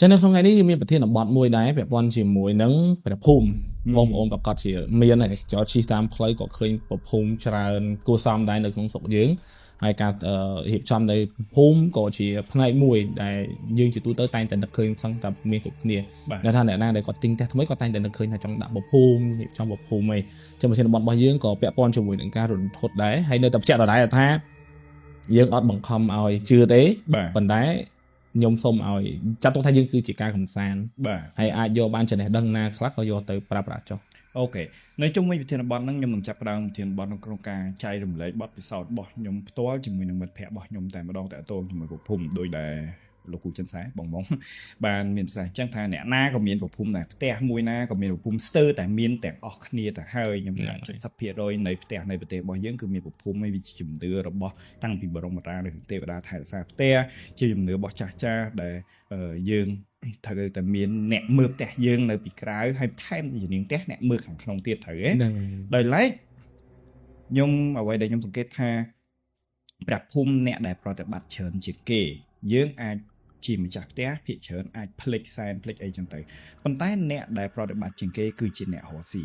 ចឹងនៅក្នុងថ្ងៃនេះមានប្រធានបទមួយដែរពាក់ព័ន្ធជាមួយនឹងព្រះភូមិបងប្អូនប្រកាសជាមានហើយចោលជិះតាមផ្លូវក៏ឃើញប្រភូមិច្រើនគួរសមដែរនៅក្នុងស្រុកយើងហើយការរៀបចំនៅភូមិក៏ជាផ្នែកមួយដែលយើងជាទូទៅតែងតែនឹកឃើញសឹងតែមានគ្រប់គ្នាដែលថាអ្នកណាដែលគាត់ទិញផ្ទះថ្មីគាត់តែងតែនឹកឃើញថាចង់ដាក់ប្រភូមិរៀបចំប្រភូមិអីចឹងប្រធានបទរបស់យើងក៏ពាក់ព័ន្ធជាមួយនឹងការរន្ធត់ដែរហើយនៅតែបញ្ជាក់ដដែលថាយើងអត់បង្ខំឲ្យជឿទេប៉ុន្តែខ្ញុំសូមឲ្យចាត់ទុកថាយើងគឺជាការកំសាន្តហើយអាចយកបានចំណេះដឹងណាខ្លះក៏យកទៅប្រើប្រាស់ចុះអូខេនៅជុំវិញប្រធានបទហ្នឹងខ្ញុំនឹងចាប់ផ្ដើមប្រធានបទក្នុងការចែករំលែកបទពិសោធន៍របស់ខ្ញុំផ្ទាល់ជាមួយនឹងមិត្តភ័ក្តិរបស់ខ្ញុំតែម្ដងតាក់ទងជាមួយប្រភូមិដោយដែលលោកគ្រូចិនសែបងបានមានប្រសាសន៍អញ្ចឹងថាអ្នកណាក៏មានប្រភូមិដែរផ្ទះមួយណាក៏មានប្រភូមិស្ទើរតែមានទាំងអស់គ្នាទៅហើយខ្ញុំថា 70% នៃផ្ទះនៃប្រទេសរបស់យើងគឺមានប្រភូមិហើយវាជាជំនឿរបស់តាំងពីបរមតាឬទេវតាថែរក្សាផ្ទះជាជំនឿរបស់ចាស់ៗដែលយើងត្រូវតែមានអ្នកមើលផ្ទះយើងនៅពីក្រៅហើយថែមជានាងផ្ទះអ្នកមើលខាងក្នុងទៀតត្រូវទេដោយឡែកខ្ញុំអ្វីដែលខ្ញុំសង្កេតថាព្រះភូមិអ្នកដែលប្រតិបត្តិច្រើនជាងគេយើងអាចជាម្ចាស់ផ្ទះភាគច្រើនអាចផ្លេចសែនផ្លេចអីចឹងទៅប៉ុន្តែអ្នកដែលប្រតិបត្តិជាងគេគឺជាអ្នករស់ស៊ី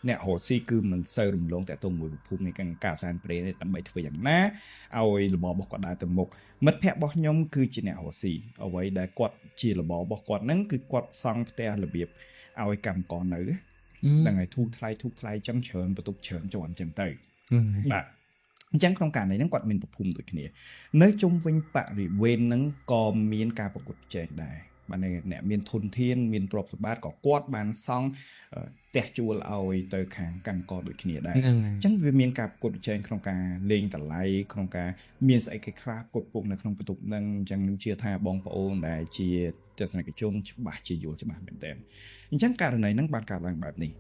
អ្នករស់ស៊ីគឺមិនសូវរំលងតែទៅមួយភូមិនៃការសែនព្រេនដើម្បីធ្វើយ៉ាងណាឲ្យរបបរបស់គាត់ដើរទៅមុខមិត្តភ័ក្តិរបស់ខ្ញុំគឺជាអ្នករស់ស៊ីអ្វីដែលគាត់ជារបបរបស់គាត់ហ្នឹងគឺគាត់សង់ផ្ទះរបៀបឲ្យកម្មករនៅហ្នឹងហើយធូរថ្លៃចឹងច្រើនបន្ទប់ច្រើនជាន់ចឹងទៅបាទអញ្ចឹងក្នុងករណីហ្នឹងគាត់មានប្រភូមិដូចគ្នានៅជុំវិញបរិវេណហ្នឹងក៏មានការប្រកួតប្រជែងដែរបាទអ្នកមានធនធានមានទ្រព្យសម្បត្តិក៏គាត់បានសង់ផ្ទះជួលឲ្យទៅខាងកម្មករដូចគ្នាដែរអញ្ចឹងវាមានការប្រកួតប្រជែងក្នុងការលេងតម្លៃក្នុងការមានស្អីគេខ្លះគ្រប់ពុកនៅក្នុងបន្ទប់ហ្នឹងអញ្ចឹងខ្ញុំជឿថាបងប្អូនដែលជាទស្សនិកជនច្បាស់ជាយល់ច្បាស់មែនទែនអញ្ចឹងករណីហ្នឹងបានកើតឡើងបែបនេះ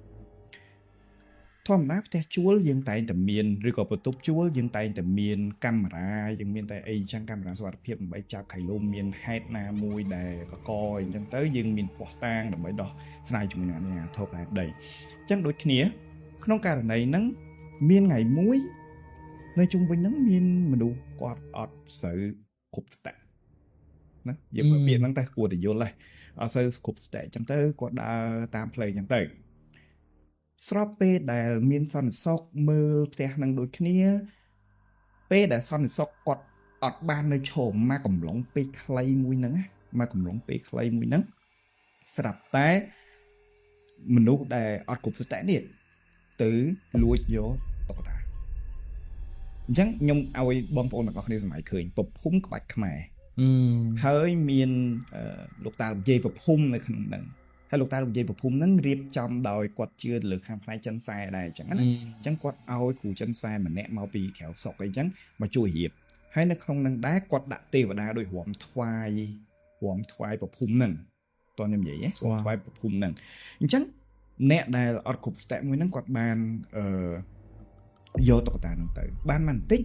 ធម្មតាផ្ទះជួលយើងតែងតែមានឬក៏បន្ទប់ជួលយើងតែងតែមានកាមេរ៉ាយើងមានតែអីចឹងកាមេរ៉ាសុវត្ថិភាពដើម្បីចាប់ខៃលុំមានហេតុណាមួយដែលបកអញ្ចឹងទៅយើងមានផ្ោះតាងដើម្បីដោះស្រាយជាមួយនឹងអាជ្ញាធរដែនដីអញ្ចឹងដូចគ្នាក្នុងករណីហ្នឹងមានថ្ងៃមួយនៅជុំវិញហ្នឹងមានមនុស្សគាត់អត់សូវគ្រប់ស្តេចណាយើងពាក្យហ្នឹងតែគួរតែយល់ដែរអត់សូវគ្រប់ស្តេចអញ្ចឹងទៅគាត់ដើរតាមផ្លូវអញ្ចឹងទៅស្របពេលដែលមានសន្តិសុខមើលផ្ទះនឹងដូចគ្នាពេលដែលសន្តិសុខគាត់អត់បាននៅឈរមកកំឡុងពេលខ្លីមួយហ្នឹងមកកំឡុងពេលខ្លីមួយហ្នឹងស្រាប់តែមនុស្សដែលអត់គ្រប់សតិនេះទៅលួចយកតុក្កតាអញ្ចឹងខ្ញុំឲ្យបងប្អូនទាំងអស់គ្នាសម័យឃើញប្រភូមិក្បាច់ខ្មែរហើយមានលោកតាលោកយាយប្រភូមិនៅក្នុងហ្នឹងហើយលោកតាលោកយាយប្រភូមិហ្នឹងរៀបចំដោយគាត់ជឿលើខាងផ្នែកចិនសែដែរអញ្ចឹងណាអញ្ចឹងគាត់ឲ្យគ្រូចិនសែម្នាក់មកពីក្រៅស្រុកអីចឹងមកជួយរៀបហើយនៅក្នុងហ្នឹងដែរគាត់ដាក់ទេវតាដោយរំថ្វាយប្រភូមិហ្នឹងតោះខ្ញុំនិយាយរំថ្វាយប្រភូមិហ្នឹងអញ្ចឹងអ្នកដែលអត់គ្រប់ស្ទាក់មួយហ្នឹងគាត់បានយកតុក្កតាហ្នឹងទៅបានបន្តិច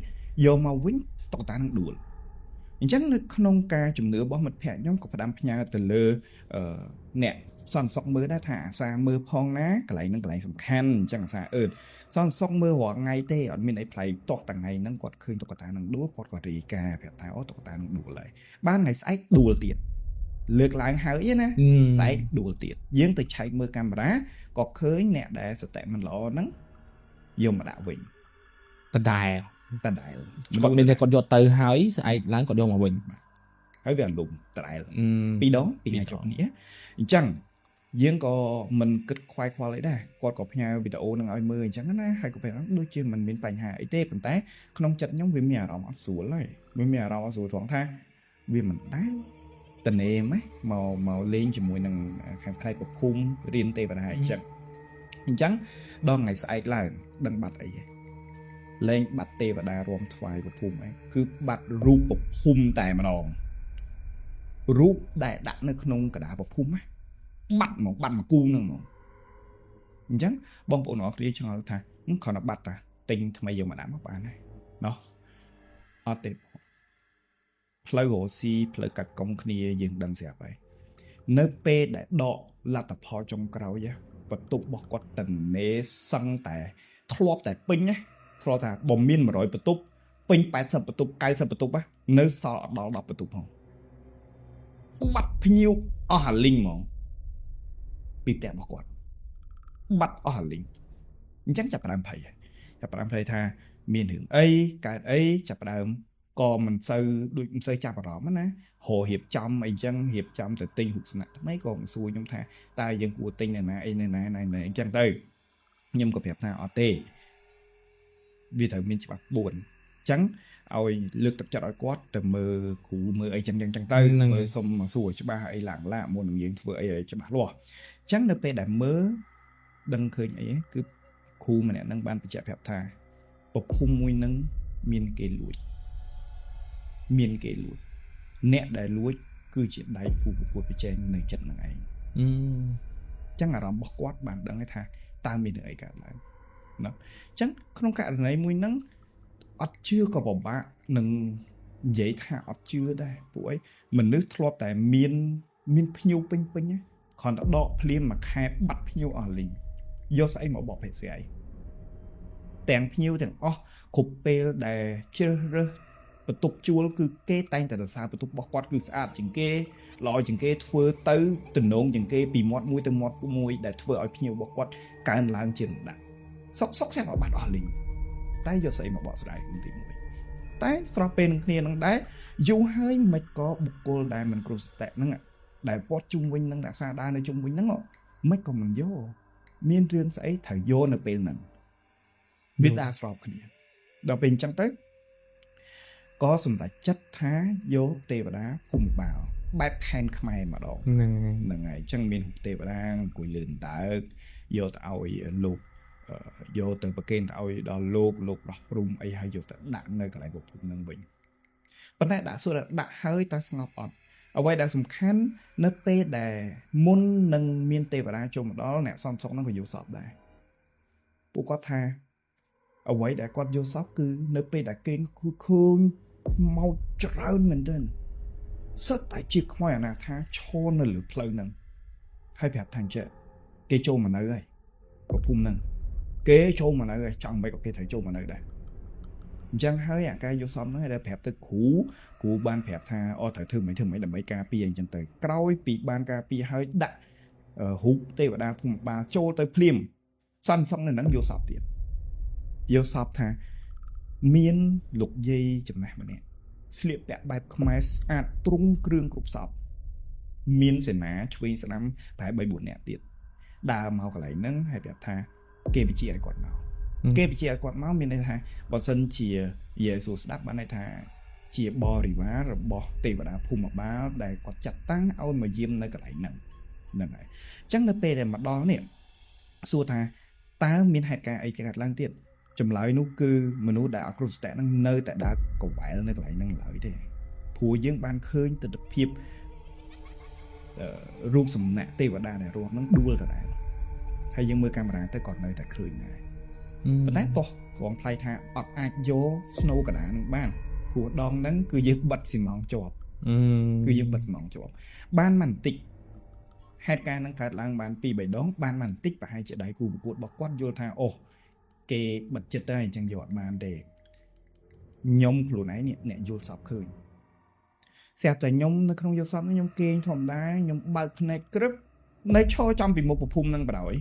យកមកវិញតុក្កតាហ្នឹងដួលអញ្ចឹងនៅក្នុងការជំនឿរបស់មិត្តភ័ក្តិខ្ញុំក៏ផ្ដាំផ្ញើទៅលើអ្នកសន្តិសុខមើលដែរថាអាសាមើលផងណាកន្លែងហ្នឹងកន្លែងសំខាន់អញ្ចឹងអាសាសន្តិសុខមើលរាល់ថ្ងៃទេអត់មានអីប្លែកតោះថ្ងៃហ្នឹងគាត់ឃើញតុក្កតាហ្នឹងដួលគាត់ក៏រាយការណ៍ប្រាប់ថាអូតុក្កតាហ្នឹងដួលហើយបានថ្ងៃស្អែកដួលទៀតលើកឡើងហើយណាស្អែកដួលទៀតយើងទៅឆែកមើលកាមេរ៉ាក៏ឃើញអ្នកដែលសតិមិនល្អហ្នឹងយកមកដាក់វិញដដែលគាត់មានតែគាត់យកទៅហើយស្អែកឡើងគាត់យកមកវិញហើយវាលំដដែលពីរថ្ងៃចុះនេះអញ្ចឹងយើងក៏មិនគិតខ្វាយខ្វល់អីដែរគាត់ក៏ផ្ញើវីដេអូនឹងឲ្យមើលអញ្ចឹងណាហើយក៏ប្រាប់ដូចជាមិនមានបញ្ហាអីទេប៉ុន្តែក្នុងចិត្តខ្ញុំវាមានអារម្មណ៍អត់ស្រួលហើយវាមានអារម្មណ៍អត់ស្រួលត្រង់ថាវាមិនដែលតនេមមកលេងជាមួយនឹងខាងផ្នែកប្រភូមិរៀនទេវតាអញ្ចឹងដល់ថ្ងៃស្អែកឡើងដឹងបាត់អីលែងបាត់ទេវតារួមថ្វាយប្រភូមិឯងគឺបាត់រូបប្រភូមិតែម្ដងរូបដែលដាក់នៅក្នុងកណ្ដាលប្រភូមិបាត់មកគូនឹងមកអញ្ចឹងបងប្អូនអរគ្នាឆ្ងល់ថាគ្រាន់តែបាត់តាទិញថ្មីយកមកដាក់មកបានហើយណោះអត់ទេផ្លូវរស់ស៊ីផ្លូវកាត់កុំគ្នាយើងដឹងស្រាប់ហើយនៅពេលដែលដកលទ្ធផលចុងក្រោយបន្ទប់របស់គាត់តនេសឹងតែធ្លាប់តែពេញណាធ្លាប់ថាបើមាន100បន្ទប់ពេញ80បន្ទប់90បន្ទប់នៅសល់អត់ដល់10បន្ទប់ផង បាត់ភ្ញៀវអស់អាលីងហ្មងពីផ្ទះរបស់គាត់បាត់អស់អាលីងអញ្ចឹងចាប់ផ្ដើមភ័យថាមានរឿងអីកើតអីចាប់ផ្ដើមក៏មិនសូវចាប់អារម្មណ៍ណារៀបចំអីចឹងរៀបចំទៅទិញរូបស្នាក់ថ្មីក៏សួរខ្ញុំថាតើយើងគួរទិញនៅណាអីនៅណាអញ្ចឹងទៅខ្ញុំក៏ប្រាប់ថាអត់ទេវាត្រូវមានច្បាប់4អញ្ចឹងឲ្យលើកទឹកចិត្តឲ្យគាត់ទៅមើលគ្រូមើលអីចឹងទៅមើលសុំមកសួរច្បាស់អីឡាមុននឹងយើងធ្វើអីឲ្យច្បាស់លាស់អញ្ចឹងនៅពេលដែលមើលដឹងឃើញអីគឺគ្រូម្នាក់ហ្នឹងបានបញ្ជាក់ប្រាប់ថាប្រភូមិមួយហ្នឹងមានគេលួចអ្នកដែលលួចគឺជាដៃគូប្រកួតប្រជែងនៅចិត្តនឹងឯងអញ្ចឹងអារម្មណ៍របស់គាត់បានដឹងថាតើមានអីកើតឡើងណាអញ្ចឹងក្នុងករណីមួយហ្នឹងអត់ជឿក៏ពិបាកនឹងនិយាយថាអត់ជឿដែរពួកអីមនុស្សធ្លាប់តែមានភ្ញៀវពេញគ្រាន់តែដកភ្លាមមួយខែបាត់ភ្ញៀវអស់លីងយកស្អីមកបកភេទស្អីទាំងភ្ញៀវទាំងអស់គ្រប់ពេលដែលជ្រើសរើសបន្ទប់ជួលគឺគេតែងតែសរសើរបន្ទប់របស់គាត់គឺស្អាតជាងគេល្អជាងគេធ្វើទៅទំនងជាងគេពីមាត់មួយទៅមាត់មួយដែលធ្វើឲ្យភ្ញៀវរបស់គាត់កើនឡើងជាលំដាប់សុកស្អាតមកបាត់អស់លីងតែយកស្អីមកបកស្រាយទី1តែស្រស់ពេលនឹងគ្នានឹងដែរយូរហើយមិនក៏បុគ្គលដែលមិនគ្រប់ស្តេហ្នឹងដែលពាត់ជុំវិញនឹងអ្នកសាដើរនៅជុំវិញហ្នឹងមិនក៏មិនយកមានរឿងស្អីត្រូវយកនៅពេលហ្នឹងវាដាស្របគ្នាដល់ពេលអញ្ចឹងទៅក៏សម្រេចចិត្តថាយកទេវតាភូមិបាលបែបខែនខ្មែរម្ដងហ្នឹងហើយអញ្ចឹងមានទេវតាអង្គុយលើដើកយកទៅឲ្យលោកយកទៅប្រគេនទៅឲ្យដល់លោកដោះព្រំអីហើយយកទៅដាក់នៅកន្លែងប្រភពនឹងវិញប៉ុន្តែដាក់សួរដាក់ហើយតើស្ងប់អត់អ្វីដែលសំខាន់នៅពេលដែលមុននឹងមានទេវតាចូលមកដល់អ្នកសំសុកហ្នឹងក៏យកសពដែរពួកគាត់ថាអ្វីដែលគាត់យកសពគឺនៅពេលដែលគេឃើញមកច្រើនមែនទែនសិតតែជាខ្មោចអាណាថាឈរនៅលើផ្លូវហ្នឹងហើយប្រាប់ថាអញ្ចឹងគេចូលមកនៅហើយប្រភពហ្នឹងគេចូលមកនៅហើយចង់មិនក៏គេត្រូវចូលមកនៅដែរអញ្ចឹងហើយអាការយកសំហ្នឹងដែលប្រាប់ទៅគ្រូបានប្រាប់ថាត្រូវធ្វើមិនដើម្បីការពារអញ្ចឹងទៅក្រោយពីបានការពារហើយដាក់រូបទេវតាភូមិបាលចូលទៅភ្លាមសន្សឹកនៅហ្នឹងយកសពទៀតយកសពថាមានលោកយាយចំណាស់ម្នាក់ស្លៀកពាក់បែបខ្មែរស្អាតទ្រង់គ្រឿងគ្រប់សពមានសេនាឆ្វេងស្ដាំប្រហែល 3-4 នាក់ទៀតដើរមកកន្លែងហ្នឹងហើយប្រាប់ថាគេបញ្ជាឲ្យគាត់មកមានន័យថាបើសិនជាយេស៊ូស្ដាប់បានន័យថាជាបរិវាររបស់ទេវតាភូមិបាលដែលគាត់ចាត់តាំងឲ្យមកយាមនៅកន្លែងហ្នឹងហើយអញ្ចឹងនៅពេលដែលមកដល់នេះសួរថាតើមានហេតុការណ៍អីកើតឡើងទៀតចម្លើយនោះគឺមនុស្សដែលអក្រស្តៈហ្នឹងនៅតែដើរកវែលនៅកន្លែងហ្នឹងឡើយទេព្រោះយើងបានឃើញទស្សនភាពរូបសំណាក់ទេវតាដែលរស់ហ្នឹងដួលដដែលហើយយើងមើលកាមេរ៉ាទៅក៏នៅតែឃើញដែរប៉ុន្តែតោះត្រង់ផ្លៃថាអត់អាចយកស្នូកណ្ដាលនឹងបានព្រោះដងហ្នឹងគឺយើងបិទស៊ីម៉ង់ជាប់បានមិនបន្តិចហេតុការណ៍ហ្នឹងកើតឡើងបាន2-3ដងបានមិនបន្តិចប្រហែលជាដៃគូប្រកួតរបស់គាត់យល់ថាអូគេបិទចិត្តហើយអញ្ចឹងយកអត់បានទេខ្ញុំខ្លួនឯងអ្នកយល់សពឃើញស្រាប់តែខ្ញុំនៅក្នុងយល់សពខ្ញុំគេងធម្មតាខ្ញុំបើកភ្នែកក្រឹបនៅឈរចំពីមុខប្រភូមិហ្នឹងបណ្ដោយ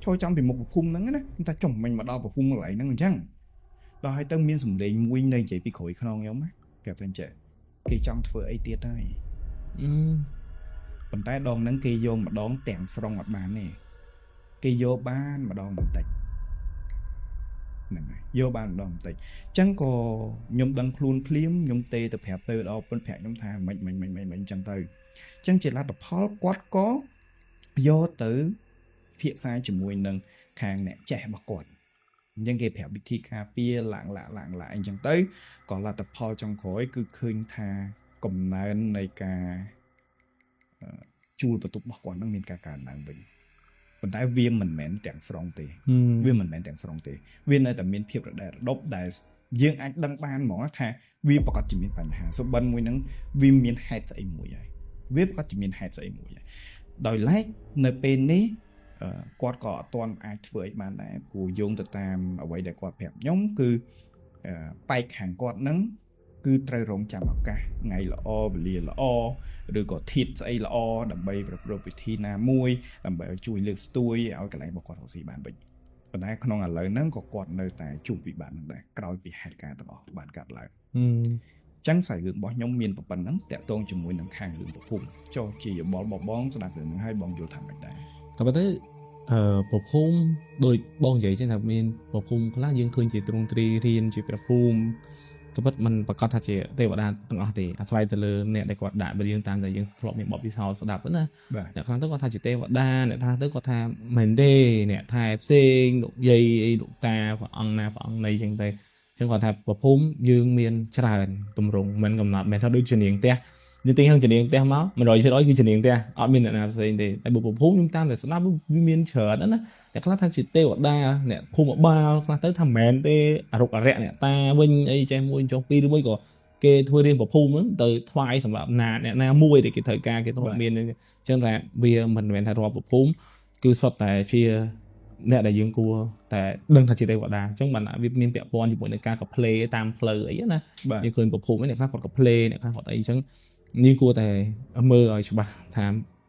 ឈរចំពីមុខប្រភូមិហ្នឹងណាតែចុះមិញមកដល់ប្រភូមិកន្លែងហ្នឹងអញ្ចឹងដល់ហើយទៅមានសម្លេងមួយនៅនិយាយពីក្រោយខ្នងខ្ញុំណាប្រាប់តែអញ្ចឹងគេចង់ធ្វើអីទៀតហើយប៉ុន្តែដងហ្នឹងគេយកម្ដងទាំងស្រុងអត់បានទេគេយកបានម្ដងបន្តិចហ្នឹងហើយយកបានម្ដងបន្តិចអញ្ចឹងក៏ខ្ញុំដឹងខ្លួនភ្លាមខ្ញុំទេទៅប្រាប់ទៅដល់ប៉ុនប្រាប់ខ្ញុំថាមិនអញ្ចឹងទៅអញ្ចឹងជាលទ្ធផលគាត់ក៏យកទៅភាសាជាមួយនឹងខាងអ្នកចេះរបស់គាត់អញ្ចឹងគេប្រាប់វិធីការពារឡើងអញ្ចឹងទៅក៏លទ្ធផលចុងក្រោយគឺឃើញថាកំណើននៃការជួលបន្ទប់របស់គាត់នឹងមានការកើនឡើងវិញប៉ុន្តែវាមិនមែនទាំងស្រុងទេវានៅតែមានភាពរដែតរដប់ដែលយើងអាចដឹងបានហ្មងថាវាប្រកាសជាមានបញ្ហាសុបិនមួយហ្នឹងវាមានហេតុស្អីមួយហើយដោយឡែកនៅពេលនេះគាត់ក៏អត់ទាន់អាចធ្វើអីបានដែរព្រោះយោងទៅតាមអ្វីដែលគាត់ប្រាប់ខ្ញុំគឺបែកខាងគាត់ហ្នឹង គឺត្រូវរងចាំឱកាសថ្ងៃល្អវេលាល្អឬក៏ធាតុស្អីល្អដើម្បីប្រព្រឹត្តពិធីណាមួយដើម្បីឲ្យជួយលើកស្ទួយឲ្យកន្លែងរបស់គាត់រកស៊ីបានវិញប៉ុន្តែក្នុងឥឡូវហ្នឹងក៏គាត់នៅតែជួបវិបត្តិហ្នឹងដែរក្រោយពីហេតុការណ៍ទាំងអស់បានកាត់ឡើងចឹងខ្សែរឿងរបស់ខ្ញុំមានប៉ុណ្ណឹងតាក់ទងជាមួយនឹងខាងរឿងប្រភពចុះជាយោបល់បងស្ដាប់រឿងហ្នឹងហើយបងយល់ថាម៉េចដែរក៏ប៉ុន្តែប្រភពដោយបងនិយាយចឹងថាមានប្រភពខ្លះយើងឃើញជាទ្រង់ទ្រីរៀនជាប្រភពក៏ប៉ុន្តែมันប្រកាសថាជាទេវតាទាំងអស់ទេអាស្រ័យទៅលើអ្នកដែលគាត់ដាក់យើងតាមតែយើងធ្លាប់មានបទពិសោធន៍ស្ដាប់ណាអ្នកខ្លះទៅគាត់ថាជាទេវតាអ្នកខ្លះទៅគាត់ថាមិនទេអ្នកថែផ្សេងលោកយាយអីលោកតាព្រះអង្គណាព្រះអង្គណីចឹងទៅចឹងគាត់ថាប្រភពយើងមានច្រើនទម្រង់មិនកំណត់មិនថាដូចជានាងផ្ទះយើងទិញហ្នឹងជានាងផ្ទះមក 100% គឺជានាងផ្ទះអត់មានអ្នកណាផ្សេងទេតែប្រភពខ្ញុំតាមតែស្ដាប់វាមានច្រើនណាអ្នកខ្លះថាជាទេវតាអ្នកភូមិបាលខ្លះទៅថាមិនមែនទេអរុកអរិយអ្នកតាវិញអីចេះមួយចុះពីរឬមួយក៏គេធ្វើរៀនប្រភពហ្នឹងទៅថ្វាយសម្រាប់អ្នកណាមួយដែលគេត្រូវការគេត្រូវមានអញ្ចឹងថាវាមិនមែនថារាប់ប្រភពគឺសុទ្ធតែជាអ្នកដែលយើងគួរតែដឹងថាជាទេវតាអញ្ចឹងបានវាមានពាក់ព័ន្ធជាមួយនឹងការកផ្លេតាមផ្លូវអីណាយើងឃើញប្រភពហ្នឹងអ្នកខ្លះគាត់កផ្លេអ្នកខ្លះគាត់អីអញ្ចឹងយើងគួរតែមើលឲ្យច្បាស់ថា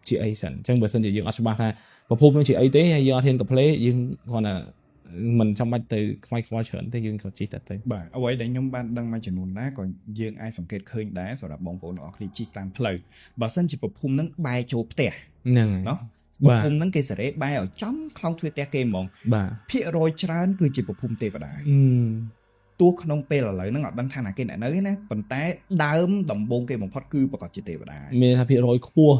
ជាអីសិនអញ្ចឹងបើសិនជាយើងអត់ច្បាស់ថាប្រភពនឹងជាអីទេហើយយើងអត់ហ៊ានកផ្លេយើងគ្រាន់តែមិនចាំបាច់ទៅខ្វាយខ្វល់ច្រើនទេយើងក៏ជិះតែទៅបាទអ្វីដែលខ្ញុំបានដឹងមួយចំនួនណាក៏យើងអាចសង្កេតឃើញដែរសម្រាប់បងប្អូនទាំងអស់គ្នាជិះតាមផ្លូវបើសិនជាប្រភពនឹងបែរចូលផ្ទះហ្នឹងហើយណោះប្រភពនឹងគេសេរីបែរឲ្យចំខ្លោងទ្វារផ្ទះគេហ្មងបាទភាគរយច្រើនគឺជាប្រភពទេវតាទោះក្នុងពេលឥឡូវហ្នឹងអត់ដឹងថាណាគេអ្នកនៅទេណាប៉ុន្តែដើមដំបូងគេបំផុតគឺប្រកាសជាទេវតាមានថាភាគរយខ្ពស់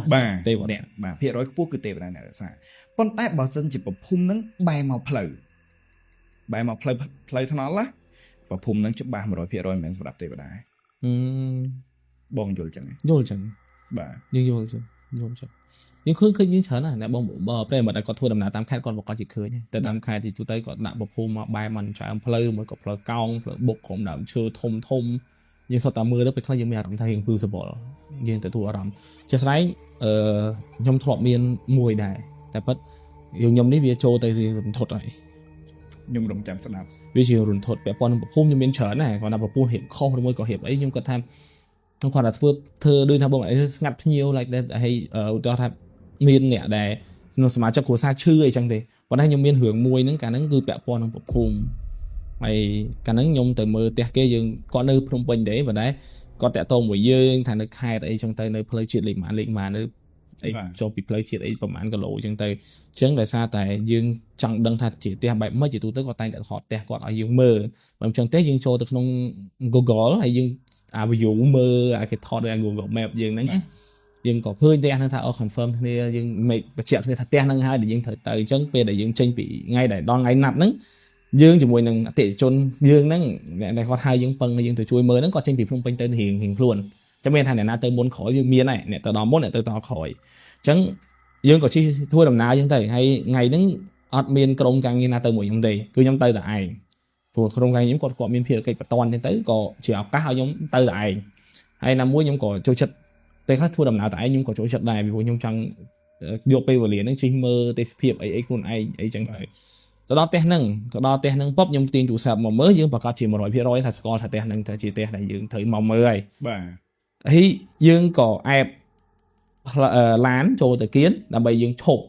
ទេវតាបាទភាគរយខ្ពស់គឺទេវតាអ្នករក្សាប៉ុន្តែបើសិនជាប្រភពហ្នឹងបែរមកផ្លូវថ្នល់ណាប្រភពហ្នឹងច្បាស់ 100% មិនមែនសម្រាប់ទេវតាបងយល់ចឹងបាទយើងយល់ចឹងយើងឃើញយើងច្រើនណាស់អ្នកបងប្រិយមិត្តគាត់ធ្វើដំណើរតាមខេត្តគាត់ប្រកាសជាឃើញតែតាមខេត្តទីទូទៅគាត់ដាក់ប្រភពមកបែរមកច្រើនផ្លូវមួយក៏ផ្លូវកោងផ្លូវបុកក្រុមដើមឈើធំយើងសុទ្ធតែមើលទៅពេលខ្លះយើងមានអារម្មណ៍ថាយើងពឺសបល់យើងទទួលអារម្មណ៍ជាស្រ័យខ្ញុំធ្លាប់មានមួយដែរតែពិតខ្ញុំនេះវាចូលទៅរៀងរន្ធត់ហើយខ្ញុំរំចាំស្ដាប់វាជារន្ធត់ពាក់ព័ន្ធនឹងប្រភពខ្ញុំមានច្រើនណាស់គាត់ថាប្រភពហៀបខុសឬមួយក៏ហៀបអីខ្ញុំគាត់ថាខ្ញុំគាត់ថាធ្វើដូចថាបងអីស្ងាត់ភ្ញៀវ like that ហើយឧទាហរណ៍ថាមានអ្នកដែលក្នុងសមាជិកគ្រួសារឈឺអីចឹងទេប៉ុន្តែខ្ញុំមានរឿងមួយហ្នឹងកាលហ្នឹងគឺពាក់ព័ន្ធនឹងប្រភពហើយកាលហ្នឹងខ្ញុំទៅមើលផ្ទះគេយើងគាត់នៅភ្នំពេញទេប៉ុន្តែគាត់តាក់ទងមួយយើងថានៅខេត្តអីចឹងទៅនៅផ្លូវជាតិលេខម៉ាននៅអីចូលពីផ្លូវជាតិអីប្រហែលគីឡូចឹងទៅអញ្ចឹងដោយសារតែយើងចង់ដឹងថាជាផ្ទះបែបម៉េចជាទូទៅគាត់តែងតែថតផ្ទះគាត់ឲ្យយើងមើលបើមិនចឹងទេយើងចូលទៅក្នុង Google ហើយយើងview មើលគេថតដោយ Google Map យើងហ្នឹងយើងក៏ឃើញផ្ទះហ្នឹងថាconfirm គ្នាយើងមិនបញ្ជាក់គ្នាថាផ្ទះហ្នឹងហើយដែលយើងត្រូវទៅអញ្ចឹងពេលដែលយើងចេញពីថ្ងៃដែលដល់ថ្ងៃណាត់ហ្នឹងយើងជាមួយនឹងអតិថិជនយើងហ្នឹងអ្នកដែលគាត់ហៅយើងពឹងយើងទៅជួយមើលហ្នឹងគាត់ចេញពីភ្នំពេញទៅរៀងខ្លួនចាំមានថាអ្នកណាទៅមុនក្រោយវាមានហើយអ្នកទៅដល់មុនអ្នកទៅដល់ក្រោយអញ្ចឹងយើងក៏ជិះធ្វើដំណើរអញ្ចឹងទៅហើយថ្ងៃហ្នឹងអត់មានក្រុមការងារណាទៅមួយខ្ញុំទេគឺខ្ញុំទៅតែឯងព្រោះក្រុមការងារខ្ញុំគាត់មានភារកិច្ចបន្ទាន់អញ្ចឹងទៅក៏ជាឱកាសឲ្យខ្ញុំទៅតែឯងហើយណាមួយខ្ញុំក៏ចូលចិត្តតែខ្លះធ្វើដំណើរតែឯងខ្ញុំក៏ចូលចិត្តដែរពីព្រោះខ្ញុំចង់យកពេលវេលាហ្នឹងជិះមើលទេសភាពអីខ្លួនឯងអីចឹងទៅដល់ផ្ទះហ្នឹងពប់ខ្ញុំទាញទូរស័ព្ទមកមើលយើងប្រកាសជា 100% ថាស្គាល់ថាផ្ទះហ្នឹងទៅជាផ្ទះដែលយើងត្រូវមកមើលហើយបាទហើយយើងក៏អែបឡានចូលទៅគៀនដើម្បីយើងឈប់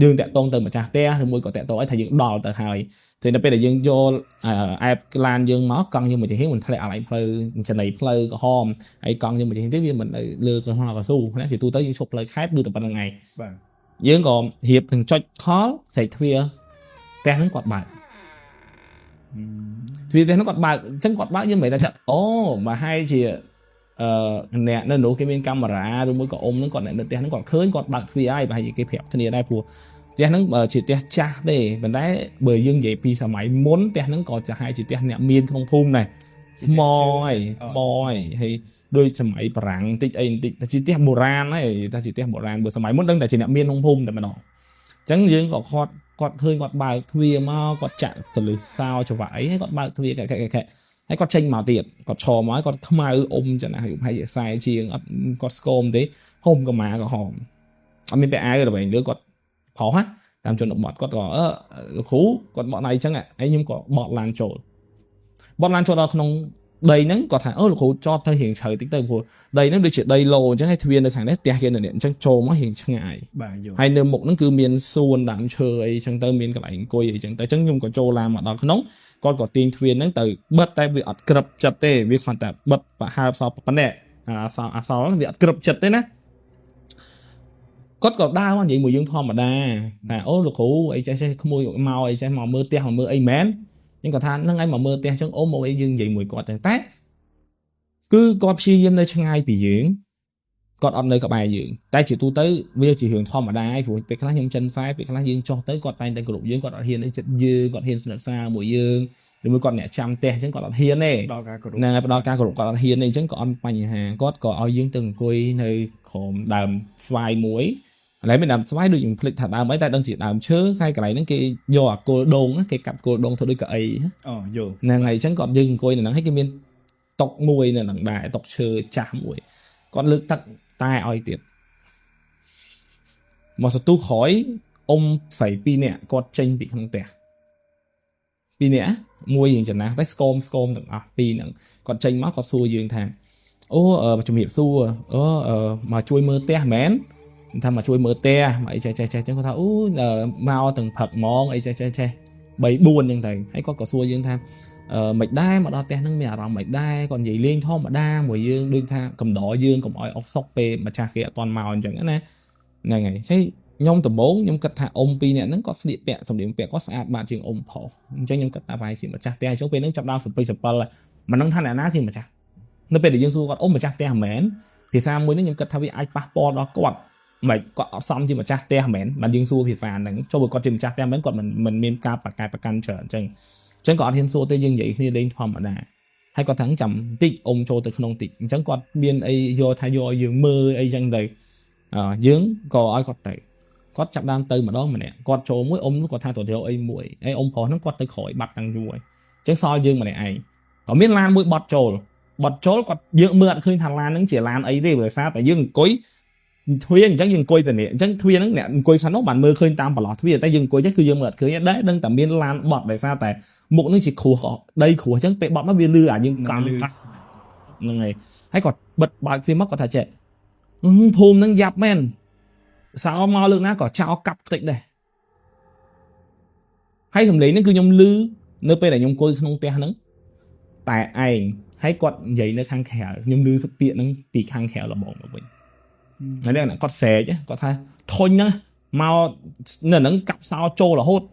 យើងតាក់ទងទៅម្ចាស់ផ្ទះឬមួយក៏តាក់ទងឲ្យថាយើងដល់ទៅហើយតែនៅពេលដែលយើងយកអែបឡានយើងមកកង់យើងមកជាហៀងមិនធ្លាក់អាឡៃផ្លូវចំណីផ្លូវក្រហមហើយកង់យើងមកជាហៀងទេវាមិននៅលើកន្លងកស៊ូណាជាទូទៅយើងឈប់ផ្លូវខេត្តគឺតែប៉ុណ្្នឹងឯងបាទយើងក៏រៀបទាំងចុចខលស្រែកទ្វារផ្ទះហ្នឹងគាត់បើកទ្វារផ្ទះហ្នឹងគាត់បើកអញ្ចឹងគាត់បើកយើងមិនដឹងថាអូមកហើយជាអ្នកនៅនោះគេមានកាមេរ៉ាឬមួយក៏អ៊ំហ្នឹងគាត់នៅផ្ទះហ្នឹងគាត់ឃើញគាត់បើកទ្វារហើយប្រហែលជាគេប្រាប់គ្នាដែរព្រោះផ្ទះហ្នឹងជាផ្ទះចាស់ទេប៉ុន្តែបើយើងនិយាយពីសម័យមុនផ្ទះហ្នឹងក៏ចាស់ហើយជាផ្ទះអ្នកមានក្នុងភូមិដែរថ្មហើយដូចសម័យបារាំងតិចអីបន្តិចតែជាផ្ទះបុរាណហើយតែជាផ្ទះបុរាណបើសម័យមុនដឹងតែជាអ្នកមានក្នុងភូមិតែម្ដងអញ្ចឹងយើងក៏គាត់ឃើញគាត់បើកទ្វារមកគាត់ចាក់ទៅលើសោច្រវាក់អីហើយគាត់បើកទ្វារកែហើយគាត់ចេញមកទៀតគាត់ឈរមកគាត់ខ្មៅអ៊ំចឹងណាហើយប្រហែលជាខ្សែជាងអត់គាត់ស្គមទេហុំកម្មាក៏ហមអត់មានពាក់អាវទៅវិញលើគាត់ប្រុសណាតាមជនបទគាត់ក៏លោកគ្រូគាត់បកដៃចឹងហើយខ្ញុំក៏បកឡានចូលដល់ក្នុង đầy nắng có thể là khổ cho thay hiện trời tính tới của đầy nó được chuyện đầy lồ chứ hay thuyền được hàng đấy tiền kia là điện chẳng trồ mà hiện chẳng ngại hay nơi một nó cứ miền xuân đạm chơi chẳng tới miền cái lại coi chẳng tới chẳng nhung có trồ làm mà đó nóng con có tiền thuyền nó từ bớt tay việc ắt cập chặt tê việc hoàn tất bớt và hai sau vấn đề sau việc cập chặt đấy nè có đa mà vậy mùi dương thom mà đa là là khổ ấy trái mùi màu ấy trái màu mưa tia hoặc mưa ấy mén nhưng còn than nâng ấy mà mưa tia chẳng ôm một ấy dương vậy mùi có chẳng tát cứ có chi em nơi chẳng ai bị dưỡng còn ở nơi các bài dưỡng tay chỉ tu tới bây giờ chỉ hưởng thom mà đa ai phụ bị khá nhung chân sai bị khá dương cho tới còn tay tay của dương còn ở hiền ấy chân dương còn hiền sân xa mùi dương rồi mới còn nhẹ trăm tia chẳng còn ở hiền này nè đo ca của còn ở hiền này chẳng còn bài nhà có ở dương từng côi nơi khổm đàm xoài muối lấy mình làm xoay được những lịch thật mấy tay đang chỉ làm chứ hay cái này nó cái do cô đôn á cái cặp cô đôn thôi đôi cái nè ngày chẳng còn dừng coi này nó thấy cái miên tộc mùi này nặng đại tộc chơi chả mùi còn lực tận tai oi tiệt mà sao tu khỏi ông xảy pi nè con tranh bị không tẻ pi nè mùi gì chẳng nào tới scom đừng pi nè con tranh mắt có xua dương thang chuẩn bị xua mà chui mơ te mén tham mà chui mơ te mà ai chạy chẳng có thao mau từng phật món ai chạy bấy buồn như thầy hay có xua dương tham mạch đai mà đo te nâng mẹ rằng mạch đai còn gì liên thom mà đa mùi dương đương tha cầm đỏ dương cầm oi ốc sóc pe mà cha kia toàn màu chẳng nè này ngày thấy nhông tầm 4 nhông cật thà ông pi nè nó có điện bẹ sầm điện bẹ có sạch bạn trường ông phổ cho nhông cật ta vài chỉ mà cha te số pe nó chập đau sập là mà nâng than là ná thì mà cha nó pe để dương xu còn ôm mà cha te mến thì sao mới nó nhông cật thà với ai passport đó có mày có xong chứ mà cha te mến mà dương xu thì sàn nắng cho một con chim cha te mến còn mình miên ca bạc cài bạc căn trở chẳng còn thiên số tây dương vậy như lên thom mà nè hay có thắng chậm tích ông cho từ không tích chẳng còn biên ấy do thay do dương mơ ấy chẳng đây dương có ai có tệ có chậm đang từ mà đó mà nè con chỗ mỗi ông nó có thay tổ theo ấy muội ấy ông phó nó có tới khỏi bạc đang ruồi chẳng soi dương mà này ai có biết lan mũi bọt trổ còn dương mượn khơi thằng lan nó chỉ lan ấy đi bởi sao tại dương cối thuyên chắc dương cối từ nè chắc thuyên nó nè cối khán nó bản mơ khơi tam bảo lọt thuyên tại dương cối chắc cứ dương mượn khơi đấy đừng tầm biên lan bọt tại sao tại một nó chỉ khổ họ đây khổ chắc bị bọt nó biên lư nhưng cam tắc này hay còn bật bài phim mất có thể trẻ phùm nó dập men sao mau lượng nó có trao cặp tịnh đây hay thầm lấy nó cứ nhom lư nơi pe này nhom cối không te nắng tại ai hay quặn giấy nó khang khẻ nhom lư sắp tiện nó tì khang khẻ là bỏ mà mình này đây là con xé chứ có thay thôi nhá mau nè nó cặp sao trâu là hốt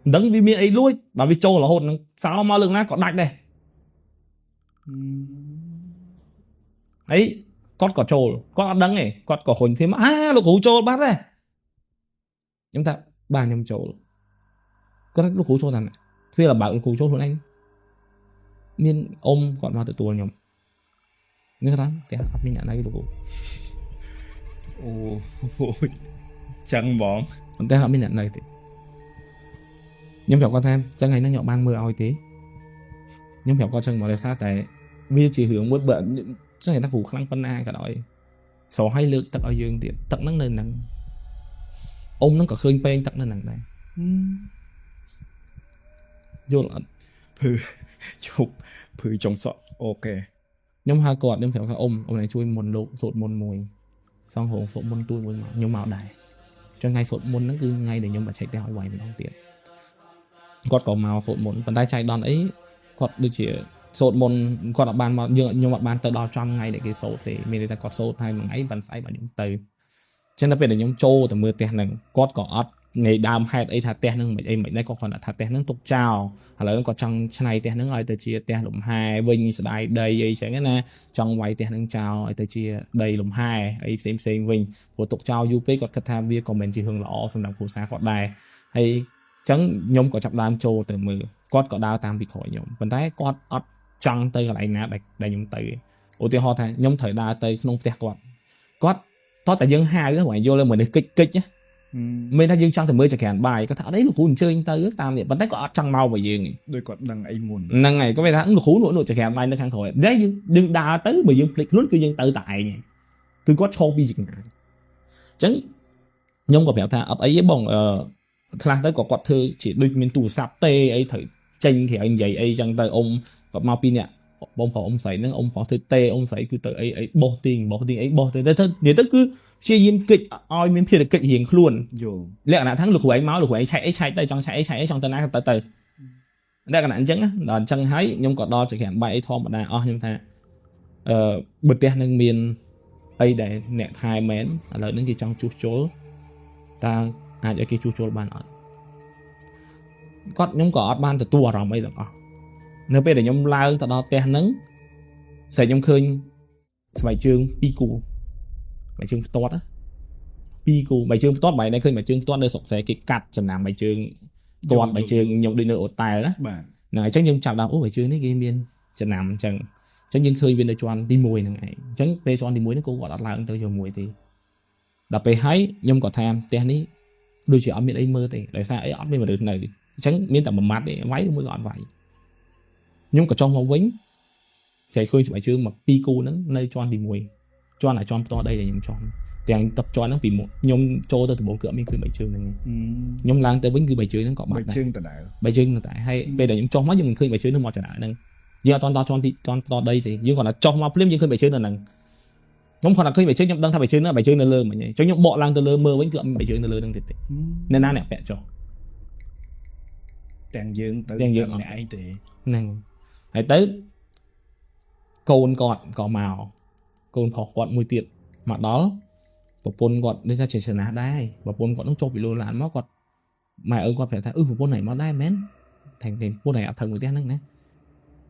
đấng vì miệng ấy lui và vì trâu là hốt nó sao mau lượng nó có đạch đây ấy con có trâu con đấng này con có hồn thêm lục hú trâu bắt đây chúng ta ba nhom trâu có lục hú trâu thằng này thuê là bảo lục hú trâu luôn anh nên ôm còn vào từ tua nhom như thế đó thì mình nhận đây lục hú chẳng bọn còn tên họ mình nhận này thì nhưng phải con thêm chẳng ngày nó nhọ ban mưa oi tí nhưng phải con chân mà để sao tại vì chỉ hướng một bận chắc ngày ta phủ khăn phân a cả đội số hay lượng tận ở dương tiện tận nó nên nặng ông nó có khơi pen tận nên nặng này vô là chụp phừ trong sọ ok nhưng hai cọt nhưng phải có ông này chui mồn lộ sột mồn mùi xong hồn sột mồn tôi mùi nhưng màu đài cho ngày sột mồn nó cứ ngay để nhưng mà chạy theo hoài mình không tiền quạt có màu sột mồn bàn tay chạy đòn ấy quạt được chỉ sột mồn quạt ở bàn mà nhưng mà bàn từ đó trong ngày để cái sột thì mình ta quạt sột hay mà ấy bàn say vào những từ cho nên là về để những trâu từ mưa tiền này quạt có ớt ngày đam hay ấy thà tiền nâng mình đây có còn là thà tiền nâng tục trào hoặc là nó có trong này tiền nâng ai từ chia tiền lùm hai vinh sài đây ấy chẳng nè trong vay tiền nâng trào ai từ chia đây lùm hai ấy xem vinh của tục trào UP có cách tham viên còn mình chỉ hưởng lõ xong làm phù sa quạt đài hay chẳng nhóm có chập đam trâu từ mưa quạt có đào tam bị khỏi nhóm vấn tay quạt ớt trăng tây lại nè đại nhóm tây ô tiêu ho thay nhóm thời đa tây không tẹt quạt có tại dân hai cái ngoại vô lên mình để kích nhá mình đã dương trăng thì mới chỉ kèn bài có thằng đấy là khu chơi anh tới tam thì vẫn thấy có trăng mau về dương đôi còn đằng ấy muôn năng ngày có vẻ thằng khu nổi chỉ kèn bài nó khang khỏi đấy đừng đa tới mà dương click luôn cứ dương tự tại nhỉ cứ có show bi gì chẳng nhung có vẻ thà ấy với bông thằng tới có quạt thư chỉ đôi mình tủ sạp tê ấy thử tranh thì anh vậy ấy chẳng tới ông có mau pin nè បងប្រុសអ៊ំស្រីហ្នឹងអ៊ំប្រុសទៅទេអ៊ំស្រីគឺទៅអីបោះទីអីបោះទៅនិយាយទៅគឺព្យាយាមគិតឲ្យមានភារកិច្ចរៀងខ្លួនយល់លក្ខណៈថាលោកគ្រូឯងមកលោកគ្រូឯងឆែកទៅចង់ឆែកចង់ទៅណាទៅលក្ខណៈអញ្ចឹងដល់អញ្ចឹងហើយខ្ញុំក៏ដល់ចក្រានបាយអីធម្មតាអស់ខ្ញុំថាបើផ្ទះនឹងមានអីដែលអ្នកថែមែនឥឡូវនេះគេចង់ជួសជុលតើអាចឲ្យគេជួសជុលបានអត់ខ្ញុំក៏អត់បានទទួលអារម្មណ៍អីទាំងអស់នៅពេលដែលខ្ញុំឡើងទៅដល់ផ្ទះហ្នឹងស្រីខ្ញុំឃើញស្បែកជើង2គូស្បែកជើងផ្ទាត់2គូស្បែកជើងផ្ទាត់បែរនេះឃើញស្បែកជើងផ្ទាត់នៅស្រុកស្រែគេកាត់ចំណាំស្បែកជើងផ្ទាត់ស្បែកជើងខ្ញុំដូចនៅអូតែលណាបាទហ្នឹងហើយអញ្ចឹងយើងចាប់ដល់អូស្បែកជើងនេះគេមានចំណាំអញ្ចឹងយើងឃើញវានៅជាន់ទី1ហ្នឹងឯងអញ្ចឹងពេលជាន់ទី1ហ្នឹងគូគាត់អត់ឡើងទៅជាមួយទេដល់ពេលហើយខ្ញុំក៏ថាផ្ទះនេះដូចជាអត់មានអីមើលទេដោយសារអីអត់មានមនុស្សនៅអញ្ចឹងមានតែមួយម៉ាត់ទេវាយមួយក៏អត់វាយខ្ញុំក៏ចង់មកវិញស្រីឃើញស្បែកជើងមក2គូហ្នឹងនៅជាន់ទី1ជាន់ផ្ទាល់ដីដែលខ្ញុំចង់ទាំងទឹកជាន់ហ្នឹងពីមុខខ្ញុំចូលទៅដំបូងគឺអត់មានឃើញស្បែកជើងហ្នឹងខ្ញុំឡើងទៅវិញគឺស្បែកជើងហ្នឹងក៏បាត់ដែរស្បែកជើងដដែលស្បែកជើងតែហើយពេលដែលខ្ញុំចុះមកយើងមិនឃើញស្បែកជើងហ្នឹងមកចដៅហ្នឹងយើងអត់តន់ដល់ជាន់ផ្ទាល់ដីទេយើងគ្រាន់តែចុះមកភ្លាមយើងឃើញស្បែកជើងនៅហ្នឹងខ្ញុំគ្រាន់តែឃើញស្បែកជើងខ្ញុំដឹងថាស្បែកជើងនៅលើមិញអញ្ចឹងខ្ញុំបកឡើងទៅលើមើលវិញគឺអត់មានស្បែកជើងនៅលើហ្នឹងទៀតទេអ្នកណាអ្នកពាក់ចុះទាំងយើងទៅទាំងឯងទេហ្នឹងហើយទៅកូនគាត់ក៏មកកូនប្រុសគាត់មួយទៀតមកដល់ប្រពន្ធគាត់នេះថាចេះស្នាដែរប្រពន្ធគាត់នឹងចុះពីលោឡានមកគាត់ម៉ែឪគាត់ប្រាប់ថាប្រពន្ធnàyមកដែរមែនthànhប្រពន្ធnàyអត់ថឹងមួយផ្ទះហ្នឹងណា